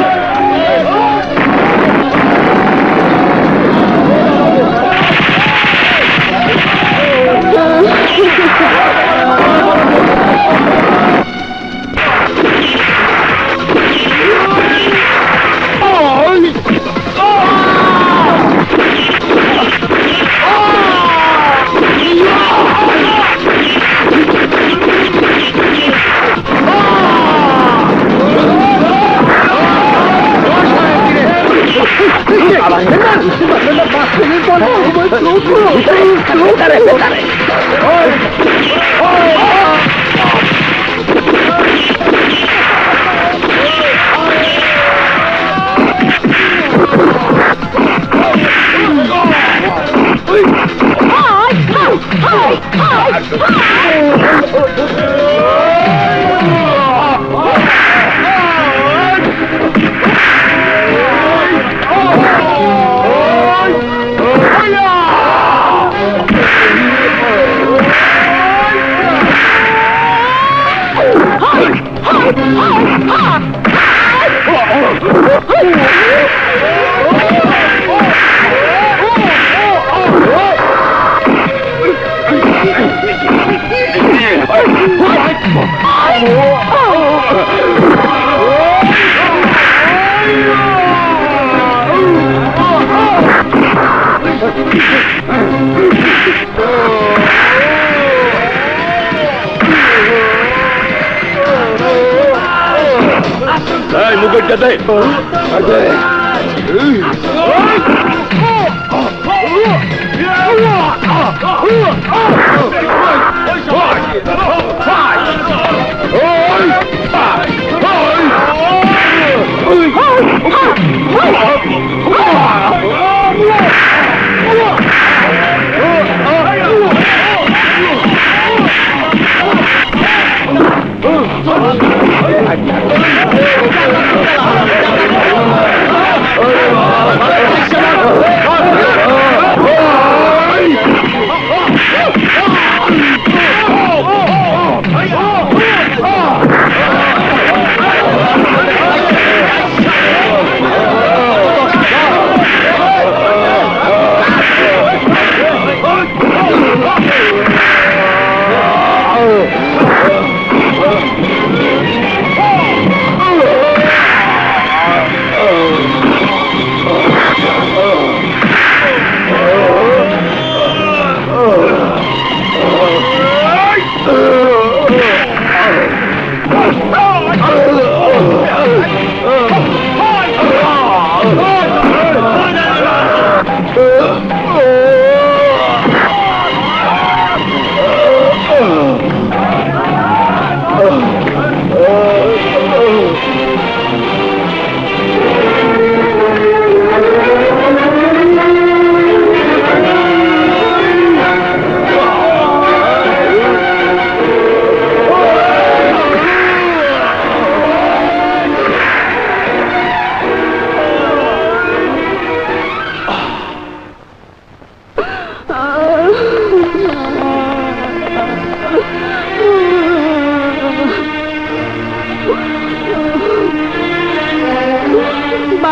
মুখটা দে। Oh!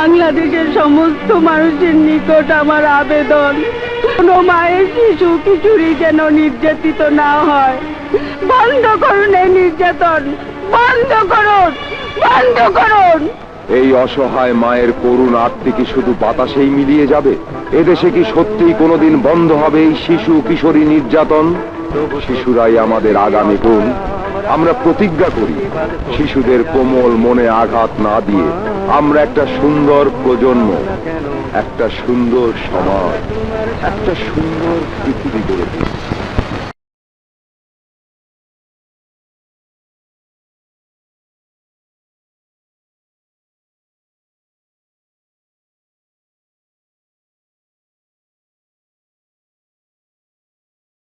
বাংলাদেশের সমস্ত মানুষের নিকট আমার আবেদন, কোনো মায়ের শিশু কিশোরী যেন নির্যাতিত না হয়। বন্ধ করুন এই নির্যাতন, বন্ধ করুন, বন্ধ করুন। এই অসহায় মায়ের করুণ আত্মে কি শুধু বাতাসেই মিলিয়ে যাবে? এদেশে কি সত্যিই কোনোদিন বন্ধ হবে এই শিশু কিশোরী নির্যাতন? শিশুরাই আমাদের আগামী গুণ। আমরা প্রতিজ্ঞা করি, শিশুদের কোমল মনে আঘাত না দিয়ে আমরা একটা সুন্দর প্রজন্ম, একটা সুন্দর সমাজ, একটা সুন্দর পৃথিবী